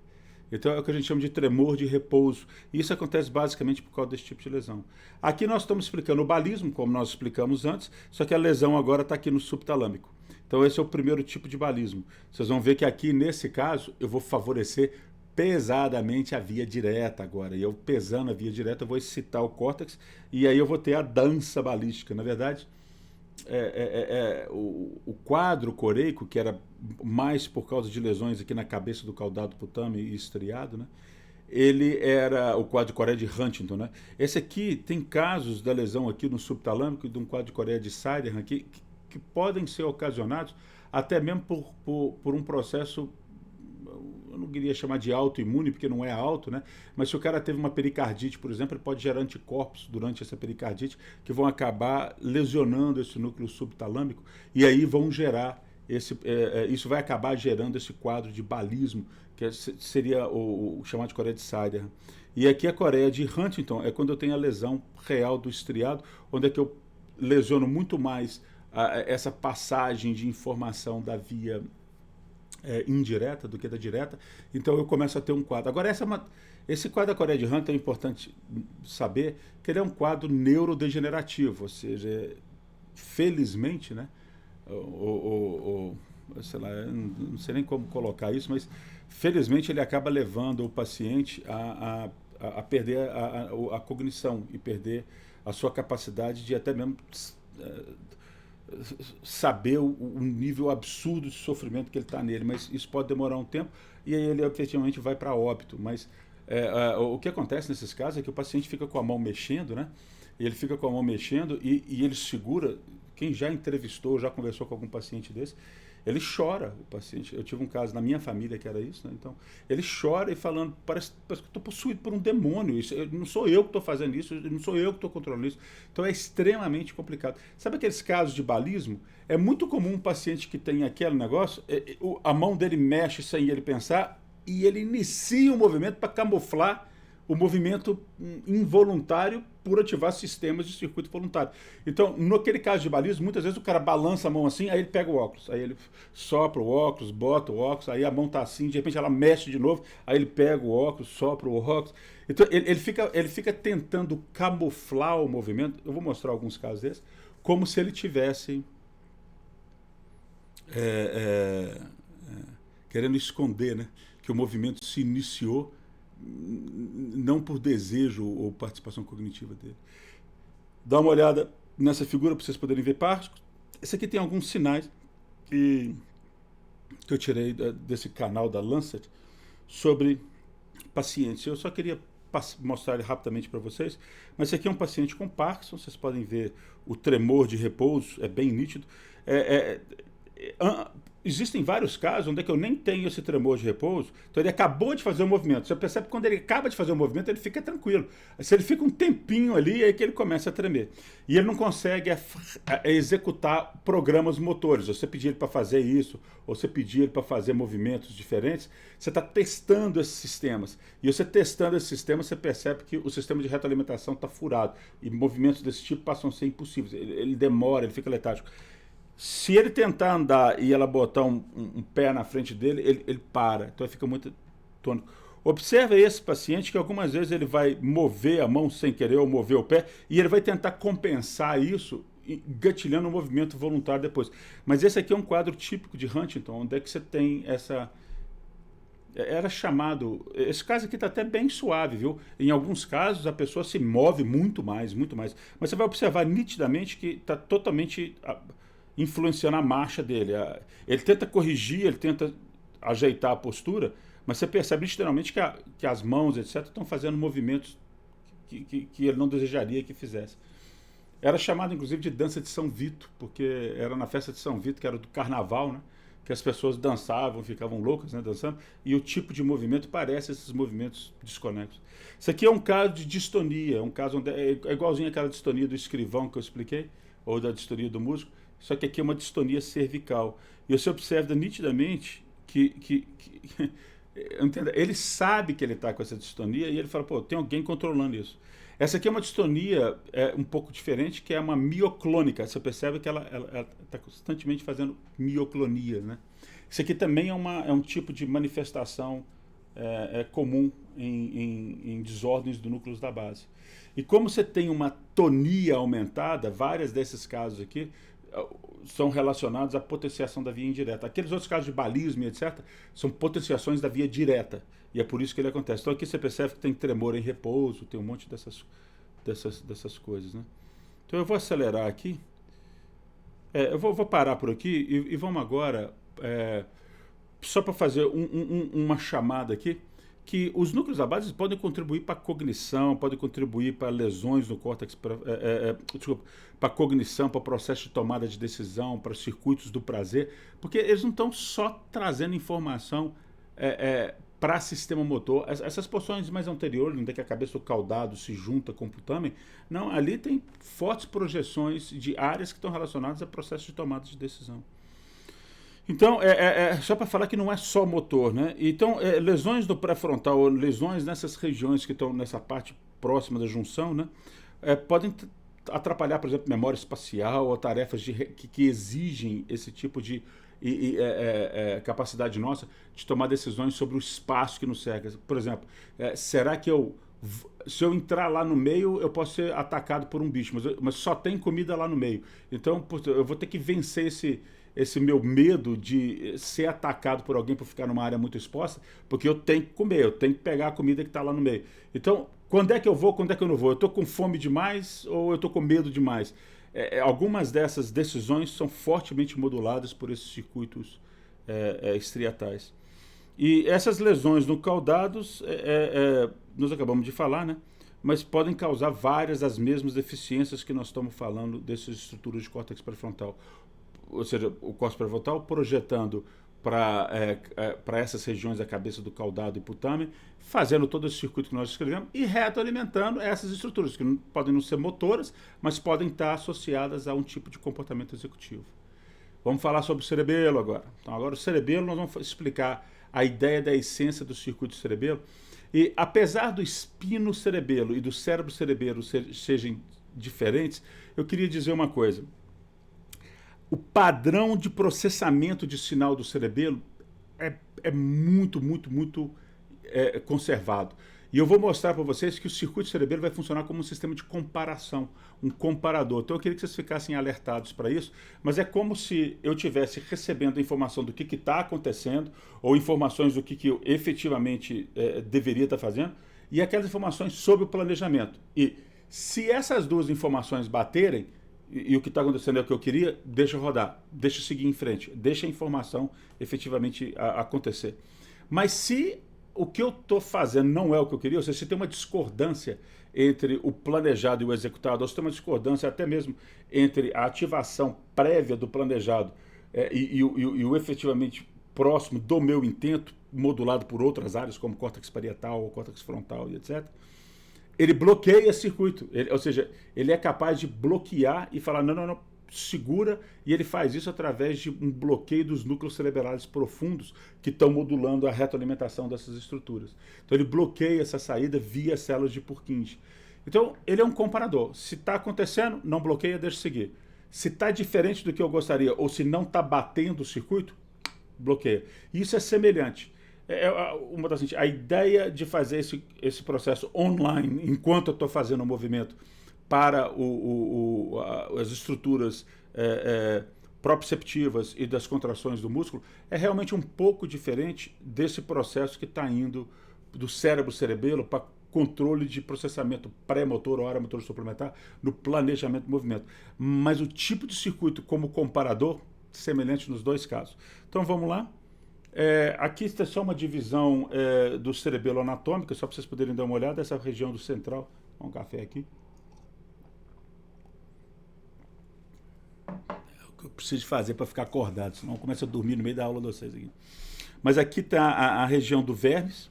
Então é o que a gente chama de tremor de repouso. E isso acontece basicamente por causa desse tipo de lesão. Aqui nós estamos explicando o balismo, como nós explicamos antes, só que a lesão agora está aqui no subtalâmico. Então esse é o primeiro tipo de balismo. Vocês vão ver que aqui, nesse caso, eu vou favorecer pesadamente a via direta agora. E eu pesando a via direta, eu vou excitar o córtex e aí eu vou ter a dança balística. Na verdade, o quadro coreico, que era mais por causa de lesões aqui na cabeça do caudado putame e estriado, né? Ele era o quadro de Coreia de Huntington, né? Esse aqui tem casos da lesão aqui no subtalâmico e de um quadro de Coreia de Sydenham aqui que podem ser ocasionados até mesmo por um processo, eu não queria chamar de autoimune, porque não é auto, né? Mas se o cara teve uma pericardite, por exemplo, ele pode gerar anticorpos durante essa pericardite que vão acabar lesionando esse núcleo subtalâmico e aí vão gerar isso vai acabar gerando esse quadro de balismo, que seria o chamado de Coreia de Sydenham. E aqui a Coreia de Huntington é quando eu tenho a lesão real do estriado, onde é que eu lesiono muito mais essa passagem de informação da via indireta do que da direta, então eu começo a ter um quadro. Agora, esse quadro da Coreia de Huntington é importante saber que ele é um quadro neurodegenerativo, ou seja, felizmente, né, sei lá, não sei nem como colocar isso, mas felizmente ele acaba levando o paciente a perder a cognição e perder a sua capacidade de até mesmo saber o nível absurdo de sofrimento que ele está nele, mas isso pode demorar um tempo e aí ele efetivamente vai para óbito. Mas o que acontece nesses casos é que o paciente fica com a mão mexendo, né? Ele fica com a mão mexendo e ele segura. Quem já entrevistou, já conversou com algum paciente desse, ele chora, o paciente. Eu tive um caso na minha família que era isso, né? Então, ele chora e falando, parece que eu estou possuído por um demônio. Não sou eu que estou fazendo isso, não sou eu que estou controlando isso. Então, é extremamente complicado. Sabe aqueles casos de balismo? É muito comum um paciente que tem aquele negócio, a mão dele mexe sem ele pensar e ele inicia um movimento para camuflar o movimento involuntário por ativar sistemas de circuito voluntário. Então, naquele caso de balismo, muitas vezes o cara balança a mão assim, aí ele pega o óculos, aí ele sopra o óculos, bota o óculos, aí a mão tá assim, de repente ela mexe de novo, aí ele pega o óculos, sopra o óculos. Então, ele fica tentando camuflar o movimento. Eu vou mostrar alguns casos desses, como se ele tivesse querendo esconder, né, que o movimento se iniciou não por desejo ou participação cognitiva dele. Dá uma olhada nessa figura para vocês poderem ver partes. Esse aqui tem alguns sinais que eu tirei desse canal da Lancet sobre pacientes. Eu só queria mostrar ele rapidamente para vocês, mas esse aqui é um paciente com Parkinson. Vocês podem ver o tremor de repouso, é bem nítido. Existem vários casos onde é que eu nem tenho esse tremor de repouso, então ele acabou de fazer o movimento. Você percebe que quando ele acaba de fazer o movimento, ele fica tranquilo. Se ele fica um tempinho ali, é aí que ele começa a tremer. E ele não consegue executar programas motores. Você pedir ele para fazer isso, ou você pedir ele para fazer movimentos diferentes, você está testando esses sistemas. E você testando esses sistemas, você percebe que o sistema de retroalimentação está furado. E movimentos desse tipo passam a ser impossíveis. Ele demora, ele fica letárgico. Se ele tentar andar e ela botar um pé na frente dele, ele para. Então ele fica muito tônico. Observa esse paciente que algumas vezes ele vai mover a mão sem querer ou mover o pé e ele vai tentar compensar isso gatilhando um movimento voluntário depois. Mas esse aqui é um quadro típico de Huntington, onde é que você tem essa... Era chamado... Esse caso aqui está até bem suave, viu? Em alguns casos a pessoa se move muito mais, muito mais. Mas você vai observar nitidamente que está totalmente... influenciando a marcha dele. Ele tenta corrigir, ele tenta ajeitar a postura, mas você percebe literalmente que as mãos, etc., estão fazendo movimentos que ele não desejaria que fizesse. Era chamado, inclusive, de dança de São Vito, porque era na festa de São Vito, que era do carnaval, né? Que as pessoas dançavam, ficavam loucas, né, dançando, e o tipo de movimento parece esses movimentos desconexos. Isso aqui é um caso de distonia, é um caso onde é igualzinho aquela distonia do escrivão que eu expliquei, ou da distonia do músico, só que aqui é uma distonia cervical. E você observa nitidamente que ele sabe que ele está com essa distonia e ele fala, pô, tem alguém controlando isso. Essa aqui é uma distonia um pouco diferente, que é uma mioclônica. Você percebe que ela está constantemente fazendo mioclonia, né? Isso aqui também é um tipo de manifestação comum em desordens do núcleo da base. E como você tem uma tonia aumentada, vários desses casos aqui são relacionados à potenciação da via indireta. Aqueles outros casos de balismo e etc. são potenciações da via direta. E é por isso que ele acontece. Então aqui você percebe que tem tremor em repouso, tem um monte dessas coisas, né? Então eu vou acelerar aqui Eu vou parar por aqui e vamos agora, só para fazer uma chamada aqui, que os núcleos da base podem contribuir para a cognição, podem contribuir para lesões no córtex, desculpa, para a cognição, para o processo de tomada de decisão, para circuitos do prazer, porque eles não estão só trazendo informação para sistema motor. Essas porções mais anteriores, onde é que a cabeça do caudado se junta com o putamen, não, ali tem fortes projeções de áreas que estão relacionadas a processos de tomada de decisão. Então, só para falar que não é só motor, né? Então, lesões do pré-frontal, ou lesões nessas regiões que estão nessa parte próxima da junção, né? Podem atrapalhar, por exemplo, memória espacial ou tarefas que exigem esse tipo de capacidade nossa de tomar decisões sobre o espaço que nos cerca. Por exemplo, será que se eu entrar lá no meio, eu posso ser atacado por um bicho, mas só tem comida lá no meio. Então, eu vou ter que vencer esse meu medo de ser atacado por alguém por ficar numa área muito exposta, porque eu tenho que comer, eu tenho que pegar a comida que está lá no meio. Então, quando é que eu vou, quando é que eu não vou? Eu estou com fome demais ou eu estou com medo demais? Algumas dessas decisões são fortemente moduladas por esses circuitos estriatais. E essas lesões no caudados, nós acabamos de falar, né? Mas podem causar várias das mesmas deficiências que nós estamos falando dessas estruturas de córtex pré-frontal. Ou seja, o córtex pré-frontal projetando para essas regiões da cabeça do caudado e putamen, fazendo todo esse circuito que nós descrevemos e retroalimentando essas estruturas, que podem não ser motoras, mas podem estar associadas a um tipo de comportamento executivo. Vamos falar sobre o cerebelo agora. Então, agora o cerebelo, nós vamos explicar a ideia da essência do circuito cerebelo. E apesar do espino cerebelo e do cérebro cerebelo sejam diferentes, eu queria dizer uma coisa. O padrão de processamento de sinal do cerebelo é muito, muito, muito conservado. E eu vou mostrar para vocês que o circuito cerebelo vai funcionar como um sistema de comparação, um comparador. Então eu queria que vocês ficassem alertados para isso, mas é como se eu estivesse recebendo informação do que está acontecendo, ou informações do que eu efetivamente deveria estar fazendo, e aquelas informações sobre o planejamento. E se essas duas informações baterem, e o que está acontecendo é o que eu queria, deixa rodar, deixa seguir em frente, deixa a informação efetivamente acontecer. Mas se o que eu estou fazendo não é o que eu queria, ou seja, se tem uma discordância entre o planejado e o executado, ou se tem uma discordância até mesmo entre a ativação prévia do planejado e o efetivamente próximo do meu intento, modulado por outras áreas, como córtex parietal, córtex frontal e etc., ele bloqueia esse circuito, ou seja, ele é capaz de bloquear e falar, não, segura, e ele faz isso através de um bloqueio dos núcleos cerebrais profundos que estão modulando a retroalimentação dessas estruturas. Então ele bloqueia essa saída via células de Purkinje. Então ele é um comparador. Se está acontecendo, não bloqueia, deixa seguir. Se está diferente do que eu gostaria, ou se não está batendo o circuito, bloqueia. Isso é semelhante. A ideia de fazer esse processo online, enquanto eu estou fazendo o movimento, para as estruturas proprioceptivas e das contrações do músculo, é realmente um pouco diferente desse processo que está indo do cérebro cerebelo para controle de processamento pré-motor ou área motor suplementar no planejamento do movimento. Mas o tipo de circuito como comparador, semelhante nos dois casos. Então vamos lá. Aqui está só uma divisão do cerebelo anatômico, só para vocês poderem dar uma olhada, essa região do central. Um café aqui. Eu preciso fazer para ficar acordado, senão eu começo a dormir no meio da aula de vocês aqui. Mas aqui está a região do vermes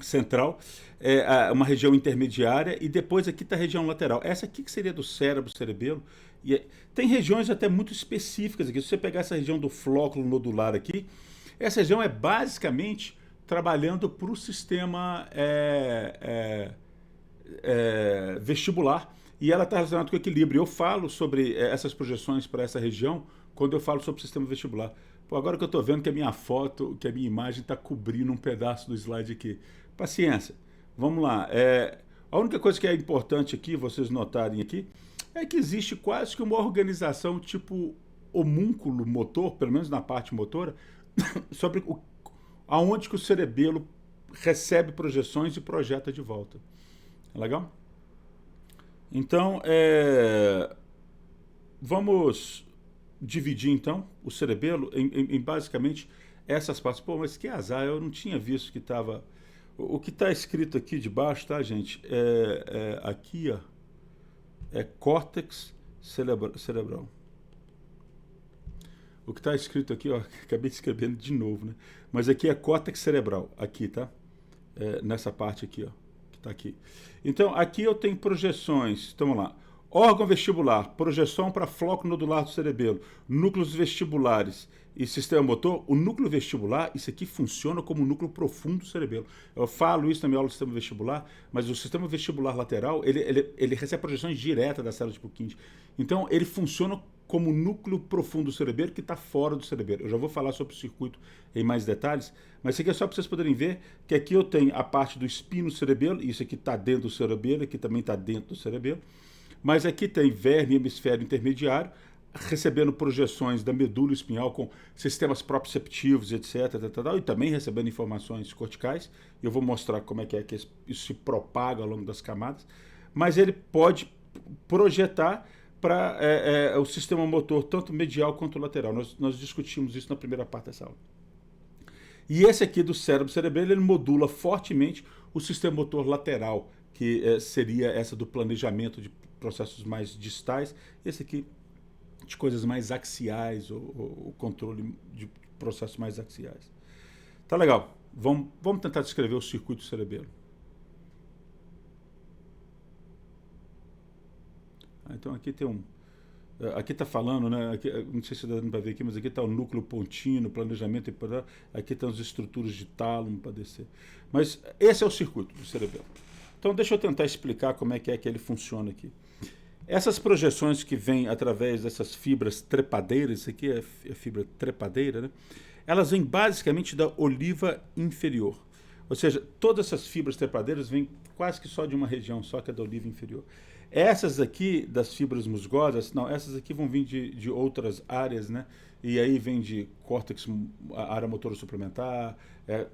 central, uma região intermediária, e depois aqui está a região lateral. Essa aqui que seria do cérebro, cerebelo. Tem regiões até muito específicas aqui. Se você pegar essa região do flóculo nodular aqui, essa região é basicamente trabalhando para o sistema vestibular, e ela está relacionada com o equilíbrio. Eu falo sobre essas projeções para essa região quando eu falo sobre o sistema vestibular. Pô, agora que eu estou vendo que a minha foto, que a minha imagem está cobrindo um pedaço do slide aqui. Paciência. Vamos lá. A única coisa que é importante aqui, vocês notarem aqui, é que existe quase que uma organização tipo homúnculo motor, pelo menos na parte motora, sobre aonde que o cerebelo recebe projeções e projeta de volta. É legal? Então, vamos dividir, então, o cerebelo em basicamente essas partes. Pô, mas que azar, eu não tinha visto que estava... O que está escrito aqui de baixo, tá, gente? Aqui, ó, é córtex cerebral. O que está escrito aqui, ó, acabei escrevendo de novo, né? Mas aqui é córtex cerebral, aqui, tá? Nessa parte aqui, ó, que está aqui. Então, aqui eu tenho projeções, então vamos lá. Órgão vestibular, projeção para floco nodular do cerebelo, núcleos vestibulares e sistema motor. O núcleo vestibular, isso aqui funciona como um núcleo profundo do cerebelo. Eu falo isso na minha aula do sistema vestibular, mas o sistema vestibular lateral, ele recebe projeções diretas da célula de Purkinje. Então, ele funciona como núcleo profundo do cerebelo que está fora do cerebelo. Eu já vou falar sobre o circuito em mais detalhes, mas isso aqui é só para vocês poderem ver que aqui eu tenho a parte do espino cerebelo, isso aqui está dentro do cerebelo, aqui também está dentro do cerebelo, mas aqui tem verme e hemisfério intermediário, recebendo projeções da medula espinhal com sistemas proprioceptivos, etc, e também recebendo informações corticais. Eu vou mostrar como é que isso se propaga ao longo das camadas, mas ele pode projetar para o sistema motor, tanto medial quanto lateral. Nós discutimos isso na primeira parte dessa aula. E esse aqui do cérebro cerebelo, ele modula fortemente o sistema motor lateral, que seria essa do planejamento de processos mais distais. Esse aqui de coisas mais axiais, o controle de processos mais axiais. Tá legal. Vamos tentar descrever o circuito cerebelo. Então aqui tem aqui está falando, né? Aqui, não sei se dá para ver aqui, mas aqui está o núcleo pontino, planejamento, aqui estão as estruturas de tálamo para descer. Mas esse é o circuito do cerebelo. Então deixa eu tentar explicar como é que ele funciona aqui. Essas projeções que vêm através dessas fibras trepadeiras, isso aqui é fibra trepadeira, né? Elas vêm basicamente da oliva inferior. Ou seja, todas essas fibras trepadeiras vêm quase que só de uma região, só que é da oliva inferior. Essas aqui das fibras musgosas, não, essas aqui vão vir de outras áreas, né? E aí vem de córtex, a área motora suplementar.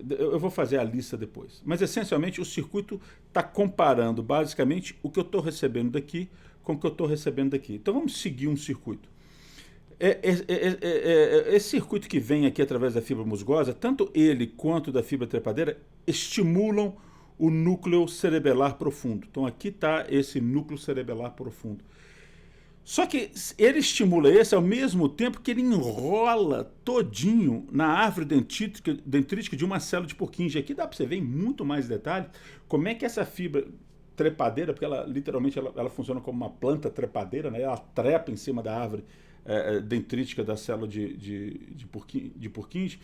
Eu vou fazer a lista depois. Mas essencialmente o circuito está comparando basicamente o que eu estou recebendo daqui com o que eu estou recebendo daqui. Então vamos seguir um circuito. Esse circuito que vem aqui através da fibra musgosa, tanto ele quanto da fibra trepadeira, estimulam o núcleo cerebelar profundo. Então aqui está esse núcleo cerebelar profundo. Só que ele estimula esse ao mesmo tempo que ele enrola todinho na árvore dendrítica de uma célula de Purkinje. Aqui dá para você ver em muito mais detalhe como é que essa fibra trepadeira, porque ela literalmente ela funciona como uma planta trepadeira, né? Ela trepa em cima da árvore dendrítica da célula de Purkinje.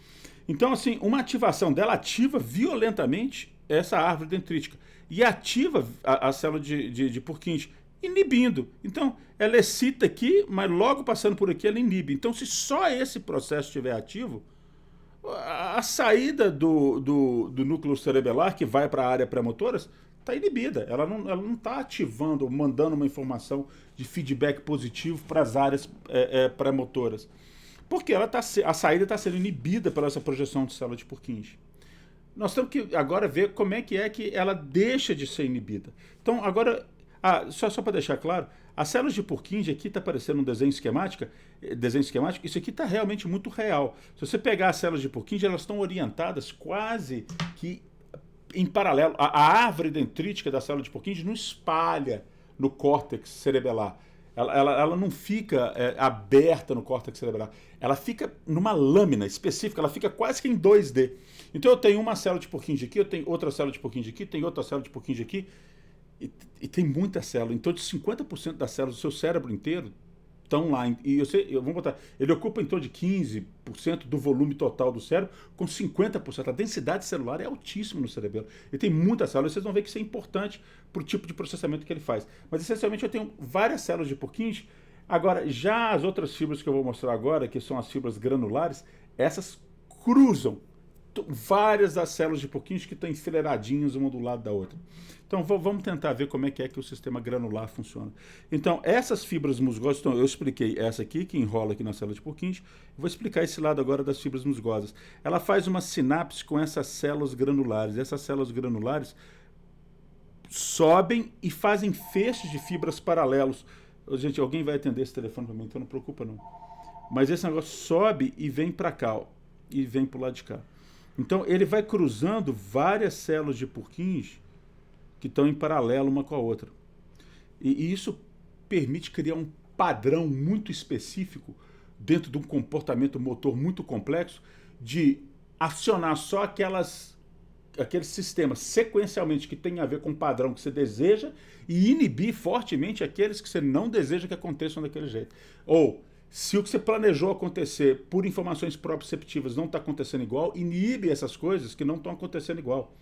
Então, assim, uma ativação dela ativa violentamente essa árvore dendrítica e ativa a célula de Purkinje, inibindo. Então, ela excita aqui, mas logo passando por aqui ela inibe. Então, se só esse processo estiver ativo, a saída do núcleo cerebelar, que vai para a área pré-motoras, está inibida. Ela não está ativando ou mandando uma informação de feedback positivo para as áreas pré-motoras. Porque a saída está sendo inibida pela essa projeção de célula de Purkinje. Nós temos que agora ver como é que ela deixa de ser inibida. Então, agora, só para deixar claro, as células de Purkinje, aqui está aparecendo um desenho esquemático, isso aqui está realmente muito real. Se você pegar as células de Purkinje, elas estão orientadas quase que em paralelo. A árvore dendrítica da célula de Purkinje não espalha no córtex cerebelar. Ela não fica aberta no córtex cerebral. Ela fica numa lâmina específica, ela fica quase que em 2D. Então eu tenho uma célula de Purkinje aqui, eu tenho outra célula de Purkinje aqui, tem outra célula de Purkinje aqui, e tem muita célula. Então de 50% das células do seu cérebro inteiro estão lá. E vamos botar, ele ocupa em torno de 15% do volume total do cérebro, com 50%. A densidade celular é altíssima no cerebelo. Ele tem muitas células, vocês vão ver que isso é importante para o tipo de processamento que ele faz. Mas essencialmente eu tenho várias células de Purkinje. Agora, já as outras fibras que eu vou mostrar agora, que são as fibras granulares, essas cruzam várias das células de Purkinje que estão enfileiradinhas uma do lado da outra. Então vamos tentar ver como é que o sistema granular funciona. Então essas fibras musgosas, eu expliquei essa aqui que enrola aqui na célula de Purkinje, vou explicar esse lado agora das fibras musgosas. Ela faz uma sinapse com essas células granulares. Essas células granulares sobem e fazem feixes de fibras paralelos. Gente, alguém vai atender esse telefone para mim, então não preocupa não. mas esse negócio sobe e vem para cá, ó, e vem para o lado de cá. Então ele vai cruzando várias células de Purkinje que estão em paralelo uma com a outra. E isso permite criar um padrão muito específico dentro de um comportamento motor muito complexo de acionar só aqueles sistemas sequencialmente que tem a ver com o padrão que você deseja e inibir fortemente aqueles que você não deseja que aconteçam daquele jeito. Ou, se o que você planejou acontecer por informações proprioceptivas não está acontecendo igual, inibe essas coisas que não estão acontecendo igual,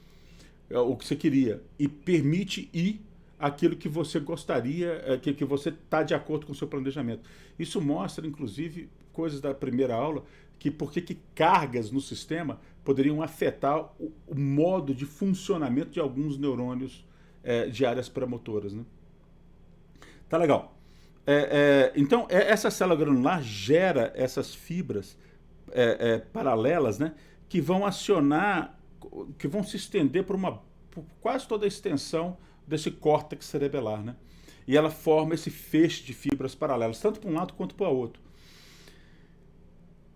o que você queria, e permite ir aquilo que você gostaria, que você está de acordo com o seu planejamento. Isso mostra, inclusive, coisas da primeira aula, que por que cargas no sistema poderiam afetar o modo de funcionamento de alguns neurônios de áreas premotoras, né? Tá legal. Então, essa célula granular gera essas fibras paralelas, né, que vão acionar, que vão se estender por quase toda a extensão desse córtex cerebelar, né? E ela forma esse feixe de fibras paralelas, tanto para um lado quanto para o outro.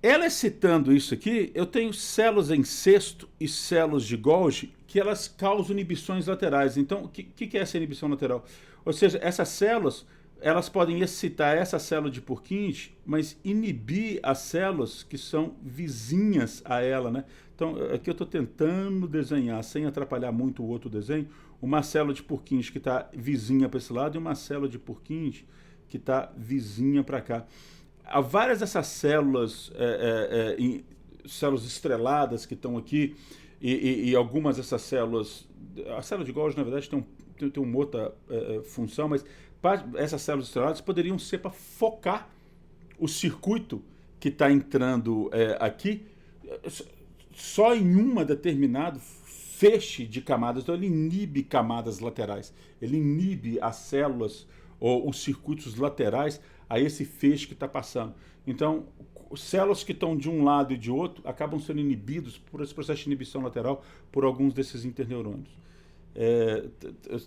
Ela excitando isso aqui, eu tenho células em cesto e células de Golgi que elas causam inibições laterais. Então, o que é essa inibição lateral? Ou seja, essas células, elas podem excitar essa célula de Purkinje, mas inibir as células que são vizinhas a ela, né? Então, aqui eu estou tentando desenhar, sem atrapalhar muito o outro desenho, uma célula de Purkinje que está vizinha para esse lado e uma célula de Purkinje que está vizinha para cá. Há várias dessas células, células estreladas que estão aqui, e algumas dessas células, a célula de Golgi, na verdade, tem uma outra função, mas essas células estreladas poderiam ser para focar o circuito que está entrando aqui só em uma determinada feixe de camadas. Então ele inibe camadas laterais, ele inibe as células ou os circuitos laterais a esse feixe que está passando. Então, células que estão de um lado e de outro acabam sendo inibidos por esse processo de inibição lateral por alguns desses interneurônios.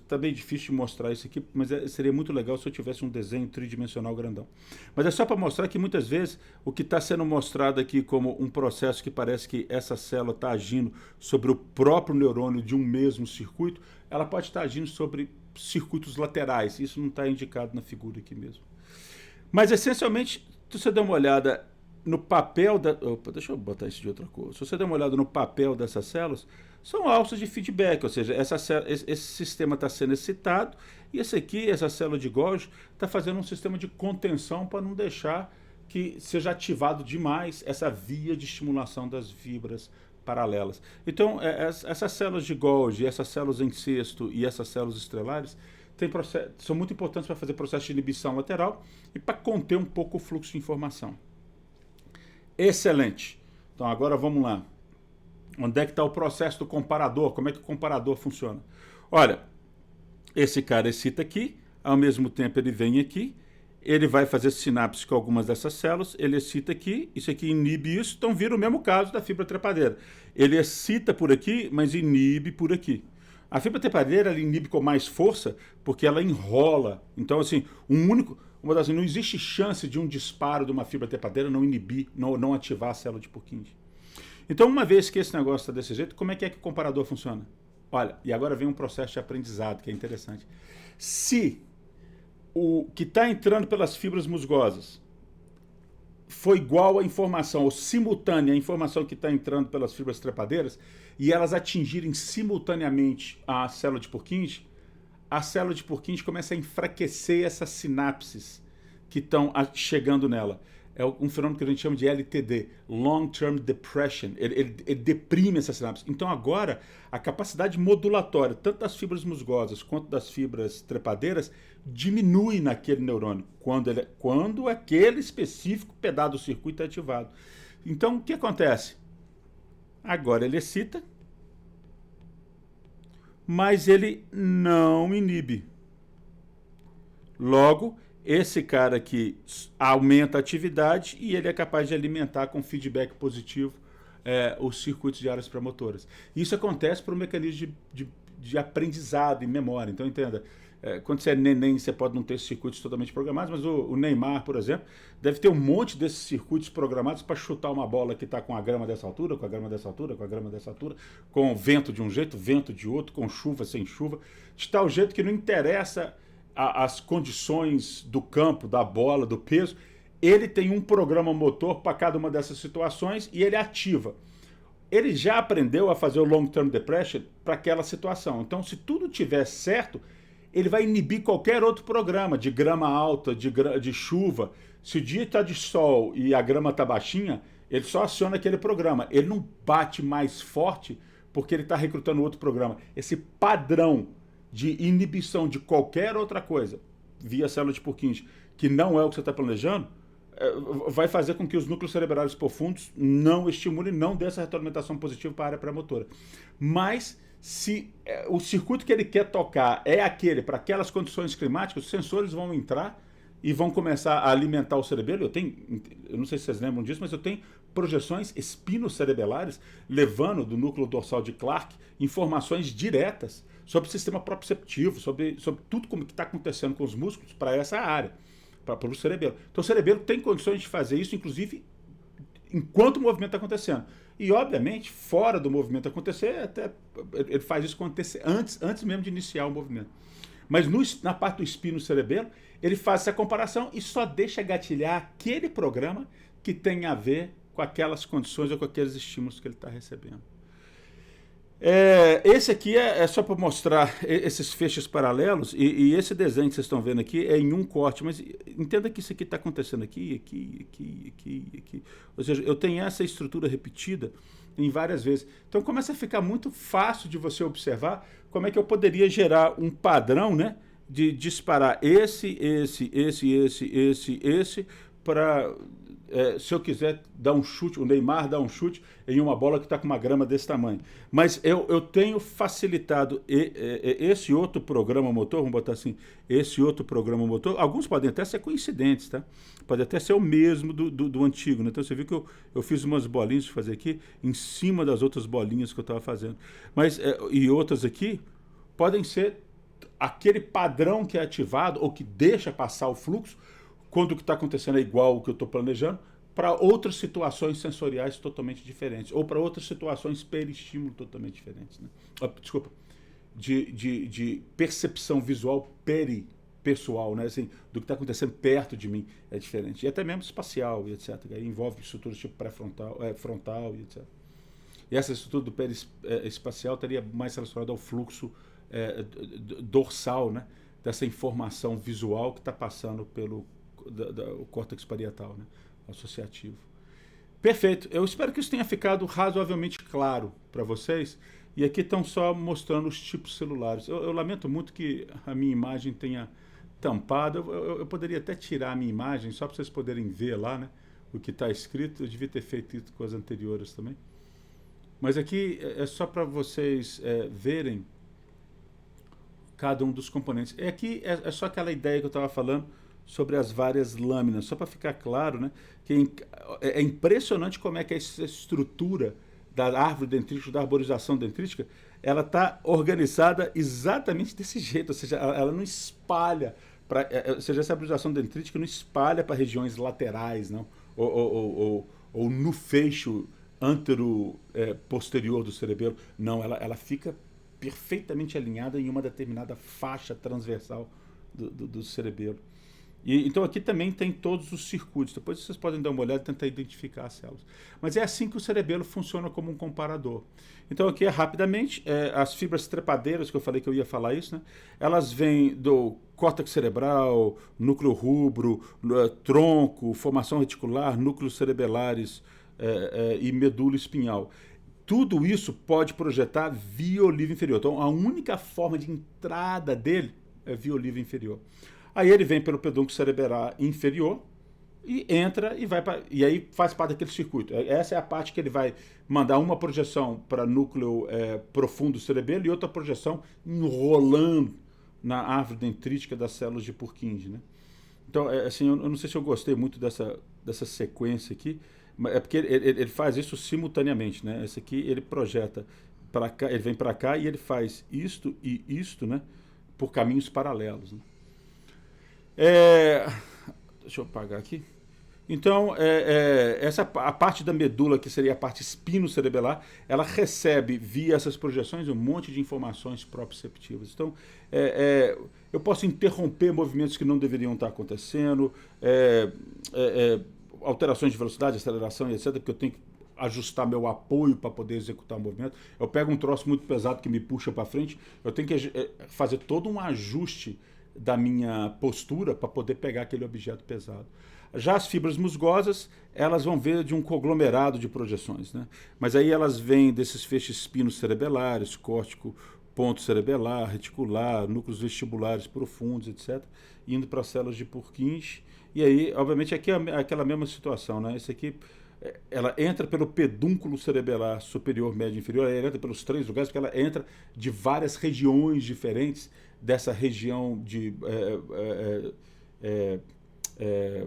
Tá bem difícil de mostrar isso aqui, mas seria muito legal se eu tivesse um desenho tridimensional grandão. Mas é só para mostrar que muitas vezes o que está sendo mostrado aqui como um processo que parece que essa célula está agindo sobre o próprio neurônio de um mesmo circuito, ela pode estar agindo sobre circuitos laterais. Isso não está indicado na figura aqui mesmo. Mas essencialmente, se você der uma olhada no papel deixa eu botar isso de outra cor. Se você der uma olhada no papel dessas células, são alças de feedback, ou seja, esse sistema está sendo excitado e essa célula de Golgi está fazendo um sistema de contenção para não deixar que seja ativado demais essa via de estimulação das fibras paralelas. Então, essas células de Golgi, essas células em cesto e essas células estrelares são muito importantes para fazer processo de inibição lateral e para conter um pouco o fluxo de informação. Excelente. Então agora vamos lá. Onde é que está o processo do comparador? Como é que o comparador funciona? Olha, esse cara excita aqui, ao mesmo tempo ele vem aqui, ele vai fazer sinapse com algumas dessas células, ele excita aqui, isso aqui inibe isso, então vira o mesmo caso da fibra trepadeira. Ele excita por aqui, mas inibe por aqui. A fibra trepadeira ela inibe com mais força porque ela enrola. Então, assim, não existe chance de um disparo de uma fibra trepadeira não inibir, não ativar a célula de Purkinje. Então, uma vez que esse negócio está desse jeito, como é que o comparador funciona? Olha, e agora vem um processo de aprendizado que é interessante. Se o que está entrando pelas fibras musgosas foi igual à informação, ou simultânea à informação que está entrando pelas fibras trepadeiras, e elas atingirem simultaneamente a célula de Purkinje, a célula de Purkinje começa a enfraquecer essas sinapses que estão chegando nela. É um fenômeno que a gente chama de LTD, Long Term Depression. Ele deprime essa sinapse. Então agora, a capacidade modulatória, tanto das fibras musgosas quanto das fibras trepadeiras, diminui naquele neurônio, quando aquele específico pedaço do circuito é ativado. Então, o que acontece? Agora ele excita, mas ele não inibe. Logo, esse cara aqui aumenta a atividade e ele é capaz de alimentar com feedback positivo os circuitos de áreas premotoras. Isso acontece por um mecanismo de aprendizado e memória. Então, entenda, Quando você é neném, você pode não ter circuitos totalmente programados, mas o Neymar, por exemplo, deve ter um monte desses circuitos programados para chutar uma bola que está com a grama dessa altura, com a grama dessa altura, com a grama dessa altura, com vento de um jeito, vento de outro, com chuva, sem chuva, de tal jeito que não interessa as condições do campo, da bola, do peso, ele tem um programa motor para cada uma dessas situações e ele ativa. Ele já aprendeu a fazer o long-term depression para aquela situação. Então, se tudo tiver certo, ele vai inibir qualquer outro programa de grama alta, de chuva. Se o dia está de sol e a grama está baixinha, ele só aciona aquele programa. Ele não bate mais forte porque ele está recrutando outro programa. Esse padrão de inibição de qualquer outra coisa via célula de Purkinje, que não é o que você está planejando, vai fazer com que os núcleos cerebrais profundos não estimulem, não dê essa retroalimentação positiva para a área pré-motora. Mas se o circuito que ele quer tocar é aquele para aquelas condições climáticas, os sensores vão entrar e vão começar a alimentar o cerebelo. Eu não sei se vocês lembram disso, mas eu tenho projeções espinocerebelares levando do núcleo dorsal de Clark informações diretas sobre o sistema proprioceptivo, sobre tudo como que está acontecendo com os músculos para essa área, para o cerebelo. Então o cerebelo tem condições de fazer isso, inclusive enquanto o movimento está acontecendo. E, obviamente, fora do movimento acontecer, até ele faz isso antes mesmo de iniciar o movimento. Mas na parte do espinocerebelo, ele faz essa comparação e só deixa gatilhar aquele programa que tem a ver com aquelas condições ou com aqueles estímulos que ele está recebendo. Esse aqui é só para mostrar esses feixes paralelos, e esse desenho que vocês estão vendo aqui é em um corte, mas entenda que isso aqui está acontecendo aqui. Ou seja, eu tenho essa estrutura repetida em várias vezes. Então começa a ficar muito fácil de você observar como é que eu poderia gerar um padrão, né, de disparar esse, para... se eu quiser dar um chute, o Neymar dá um chute em uma bola que está com uma grama desse tamanho. Mas eu tenho facilitado esse outro programa motor, vamos botar assim, esse outro programa motor, alguns podem até ser coincidentes, tá? Pode até ser o mesmo do antigo, né? Então você viu que eu fiz umas bolinhas de fazer aqui em cima das outras bolinhas que eu estava fazendo. Mas, e outras aqui podem ser aquele padrão que é ativado ou que deixa passar o fluxo quando o que está acontecendo é igual ao que eu estou planejando, para outras situações sensoriais totalmente diferentes, ou para outras situações peristímulo totalmente diferentes. Né? Desculpa, de percepção visual peripessoal, né? Assim, do que está acontecendo perto de mim é diferente. E até mesmo espacial, e etc. Aí envolve estruturas tipo pré-frontal, frontal, e etc. E essa estrutura do perispacial estaria mais relacionada ao fluxo dorsal, né? Dessa informação visual que está passando pelo o córtex parietal, né? Associativo. Perfeito. Eu espero que isso tenha ficado razoavelmente claro para vocês. E aqui estão só mostrando os tipos celulares. Eu lamento muito que a minha imagem tenha tampado. Eu poderia até tirar a minha imagem só para vocês poderem ver lá, né, o que está escrito. Eu devia ter feito isso com as anteriores também. Mas aqui é só para vocês verem cada um dos componentes. Aqui é só aquela ideia que eu estava falando sobre as várias lâminas, só para ficar claro, né, que é impressionante como é que essa estrutura da árvore dendrítica, da arborização dendrítica, ela está organizada exatamente desse jeito, ou seja, ela não espalha, ou seja, essa arborização dendrítica não espalha para regiões laterais, não, ou no feixo antero-posterior do cerebelo, não, ela fica perfeitamente alinhada em uma determinada faixa transversal do cerebelo. Então aqui também tem todos os circuitos. Depois vocês podem dar uma olhada e tentar identificar as células. Mas é assim que o cerebelo funciona como um comparador. Então aqui rapidamente, as fibras trepadeiras, que eu falei que eu ia falar isso, né? Elas vêm do córtex cerebral, núcleo rubro, tronco, formação reticular, núcleos cerebelares e medula espinhal. Tudo isso pode projetar via olivo inferior. Então a única forma de entrada dele é via olivo inferior. Aí ele vem pelo pedúnculo cerebral inferior e entra e aí faz parte daquele circuito. Essa é a parte que ele vai mandar uma projeção para núcleo profundo cerebelo e outra projeção enrolando na árvore dendrítica das células de Purkinje, né? Então, assim, eu não sei se eu gostei muito dessa sequência aqui, mas é porque ele faz isso simultaneamente, né? Esse aqui ele projeta para cá, ele vem para cá e ele faz isto e isto, né? por caminhos paralelos, né? É, deixa eu apagar aqui. Então, a parte da medula, que seria a parte espinocerebelar, ela recebe, via essas projeções, um monte de informações proprioceptivas. Então, eu posso interromper movimentos que não deveriam estar acontecendo, alterações de velocidade, aceleração e etc., porque eu tenho que ajustar meu apoio para poder executar o movimento. Eu pego um troço muito pesado que me puxa para frente, eu tenho que fazer todo um ajuste da minha postura para poder pegar aquele objeto pesado. Já as fibras musgosas, elas vão vir de um conglomerado de projeções, né? Mas aí elas vêm desses feixes espinocerebelares, córtico, ponto cerebelar, reticular, núcleos vestibulares profundos, etc., indo para as células de Purkinje. E aí, obviamente, aqui é aquela mesma situação, né? Esse aqui, ela entra pelo pedúnculo cerebelar superior, médio e inferior, ela entra pelos 3 lugares, porque ela entra de várias regiões diferentes dessa região de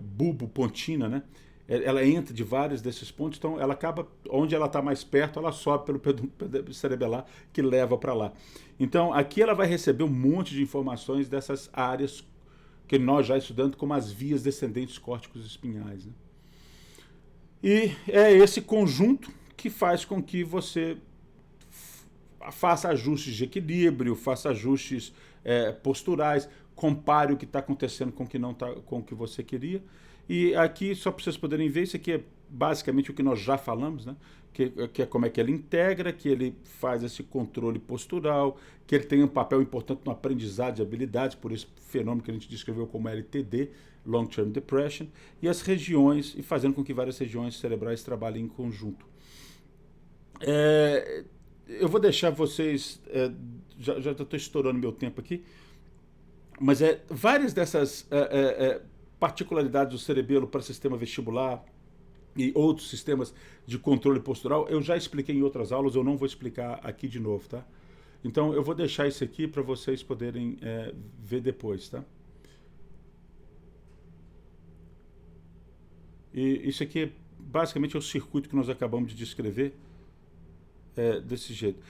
bulbo-pontina, né? Ela entra de vários desses pontos, então ela acaba, onde ela está mais perto, ela sobe pelo pedúnculo cerebelar que leva para lá. Então aqui ela vai receber um monte de informações dessas áreas que nós já estudamos como as vias descendentes córticos espinhais, né? E é esse conjunto que faz com que você faça ajustes de equilíbrio, faça ajustes posturais, compare o que está acontecendo com o que não tá, com o que você queria. E aqui, só para vocês poderem ver, isso aqui é basicamente o que nós já falamos, né? Que é como é que ele integra, que ele faz esse controle postural, que ele tem um papel importante no aprendizado de habilidades, por esse fenômeno que a gente descreveu como LTD, Long Term Depression, e as regiões, e fazendo com que várias regiões cerebrais trabalhem em conjunto. Eu vou deixar vocês, já estou estourando meu tempo aqui, mas várias dessas particularidades do cerebelo para sistema vestibular e outros sistemas de controle postural, eu já expliquei em outras aulas, eu não vou explicar aqui de novo, tá? Então eu vou deixar isso aqui para vocês poderem ver depois, tá? E isso aqui basicamente é o circuito que nós acabamos de descrever desse jeito.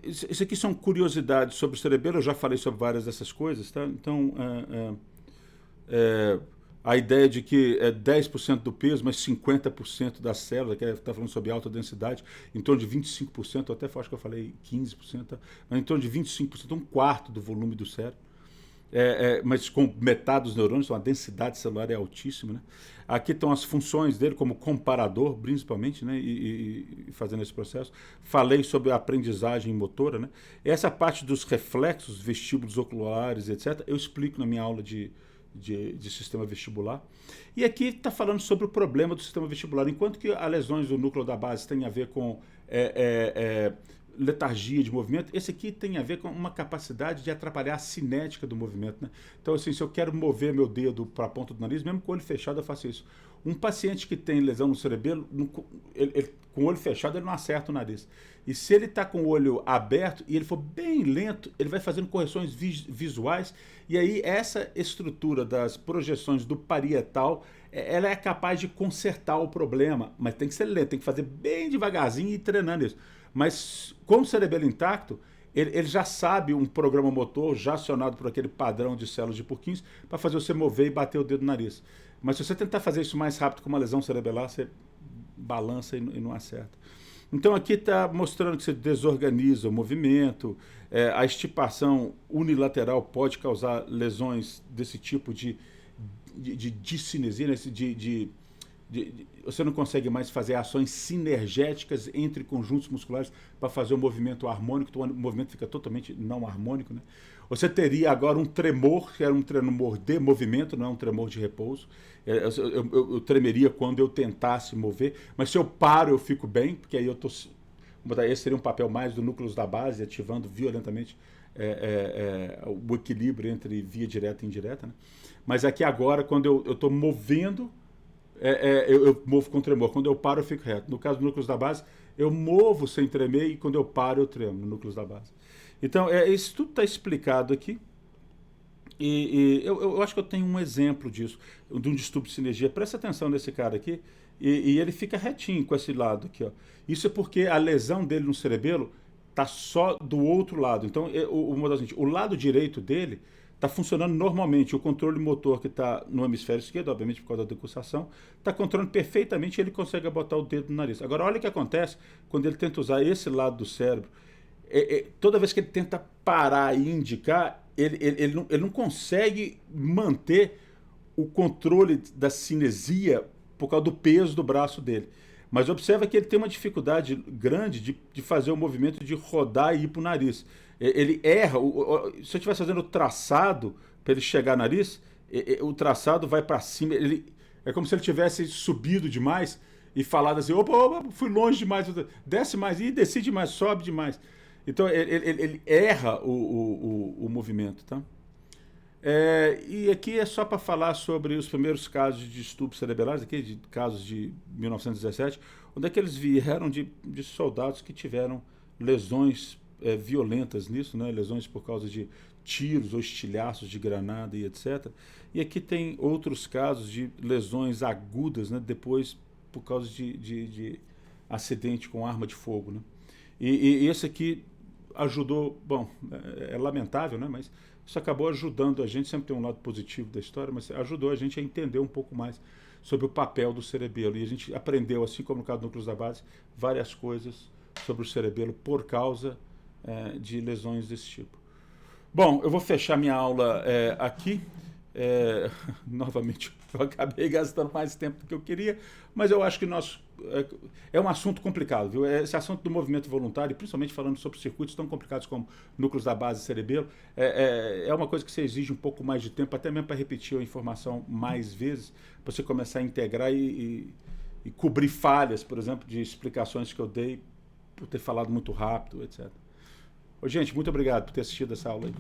Isso aqui são curiosidades sobre o cerebelo, eu já falei sobre várias dessas coisas, tá? Então, a ideia de que é 10% do peso, mas 50% das células, que está falando sobre alta densidade, em torno de 25%, eu até acho que eu falei 15%, tá? Mas em torno de 25%, um quarto do volume do cérebro. Mas com metade dos neurônios, então a densidade celular é altíssima, né? Aqui estão as funções dele como comparador, principalmente, né? E fazendo esse processo. Falei sobre a aprendizagem motora, né? Essa parte dos reflexos, vestíbulos oculares, etc., eu explico na minha aula de sistema vestibular. E aqui está falando sobre o problema do sistema vestibular. Enquanto que as lesões do núcleo da base têm a ver com letargia de movimento, esse aqui tem a ver com uma capacidade de atrapalhar a cinética do movimento, né? Então, assim, se eu quero mover meu dedo para a ponta do nariz, mesmo com o olho fechado, eu faço isso. Um paciente que tem lesão no cerebelo, com o olho fechado, ele não acerta o nariz. E se ele está com o olho aberto e ele for bem lento, ele vai fazendo correções visuais, e aí essa estrutura das projeções do parietal, ela é capaz de consertar o problema, mas tem que ser lento, tem que fazer bem devagarzinho e ir treinando isso. Mas com o cerebelo intacto, ele já sabe um programa motor já acionado por aquele padrão de células de Purkinje para fazer você mover e bater o dedo no nariz. Mas se você tentar fazer isso mais rápido com uma lesão cerebelar, você balança e não acerta. Então aqui está mostrando que você desorganiza o movimento, a estipação unilateral pode causar lesões desse tipo de discinesia, né? Você não consegue mais fazer ações sinergéticas entre conjuntos musculares para fazer um movimento harmônico, então o movimento fica totalmente não harmônico, né? Você teria agora um tremor, que era um tremor de movimento, não é um tremor de repouso. Eu tremeria quando eu tentasse mover, mas se eu paro eu fico bem, porque aí eu estou... Esse seria um papel mais do núcleo da base, ativando violentamente o equilíbrio entre via direta e indireta, né? Mas aqui agora, quando eu estou movendo, eu movo com tremor. Quando eu paro, eu fico reto. No caso do núcleo da base, eu movo sem tremer e quando eu paro, eu tremo no núcleo da base. Então, isso tudo está explicado aqui. E eu acho que eu tenho um exemplo disso, de um distúrbio de sinergia. Presta atenção nesse cara aqui. E ele fica retinho com esse lado aqui, ó. Isso é porque a lesão dele no cerebelo está só do outro lado. Então, o lado direito dele está funcionando normalmente. O controle motor que está no hemisfério esquerdo, obviamente por causa da decussação, está controlando perfeitamente e ele consegue botar o dedo no nariz. Agora, olha o que acontece quando ele tenta usar esse lado do cérebro. Toda vez que ele tenta parar e indicar, ele não consegue manter o controle da cinesia por causa do peso do braço dele. Mas observa que ele tem uma dificuldade grande de fazer o movimento de rodar e ir para o nariz. Ele erra. Se eu estivesse fazendo o traçado para ele chegar no nariz, o traçado vai para cima. É como se ele tivesse subido demais e falado assim: opa, opa, fui longe demais, desce mais, e desci demais, sobe demais. Então ele erra o movimento. Tá? E aqui é só para falar sobre os primeiros casos de distúrbios cerebrais, aqui, de casos de 1917, onde é que eles vieram de soldados que tiveram lesões violentas nisso, né? Lesões por causa de tiros ou estilhaços de granada e etc. E aqui tem outros casos de lesões agudas, né? Depois por causa de acidente com arma de fogo. Né? E esse aqui ajudou, bom, é lamentável, né? Mas isso acabou ajudando a gente, sempre tem um lado positivo da história, mas ajudou a gente a entender um pouco mais sobre o papel do cerebelo. E a gente aprendeu, assim como no caso do Núcleos da Base, várias coisas sobre o cerebelo por causa de lesões desse tipo. Bom, eu vou fechar minha aula aqui. Novamente, eu acabei gastando mais tempo do que eu queria, mas eu acho que é um assunto complicado, viu? Esse assunto do movimento voluntário, principalmente falando sobre circuitos tão complicados como núcleos da base e cerebelo, é uma coisa que você exige um pouco mais de tempo, até mesmo para repetir a informação mais vezes, para você começar a integrar e cobrir falhas, por exemplo, de explicações que eu dei por ter falado muito rápido, etc. Ô, gente, muito obrigado por ter assistido essa aula aí.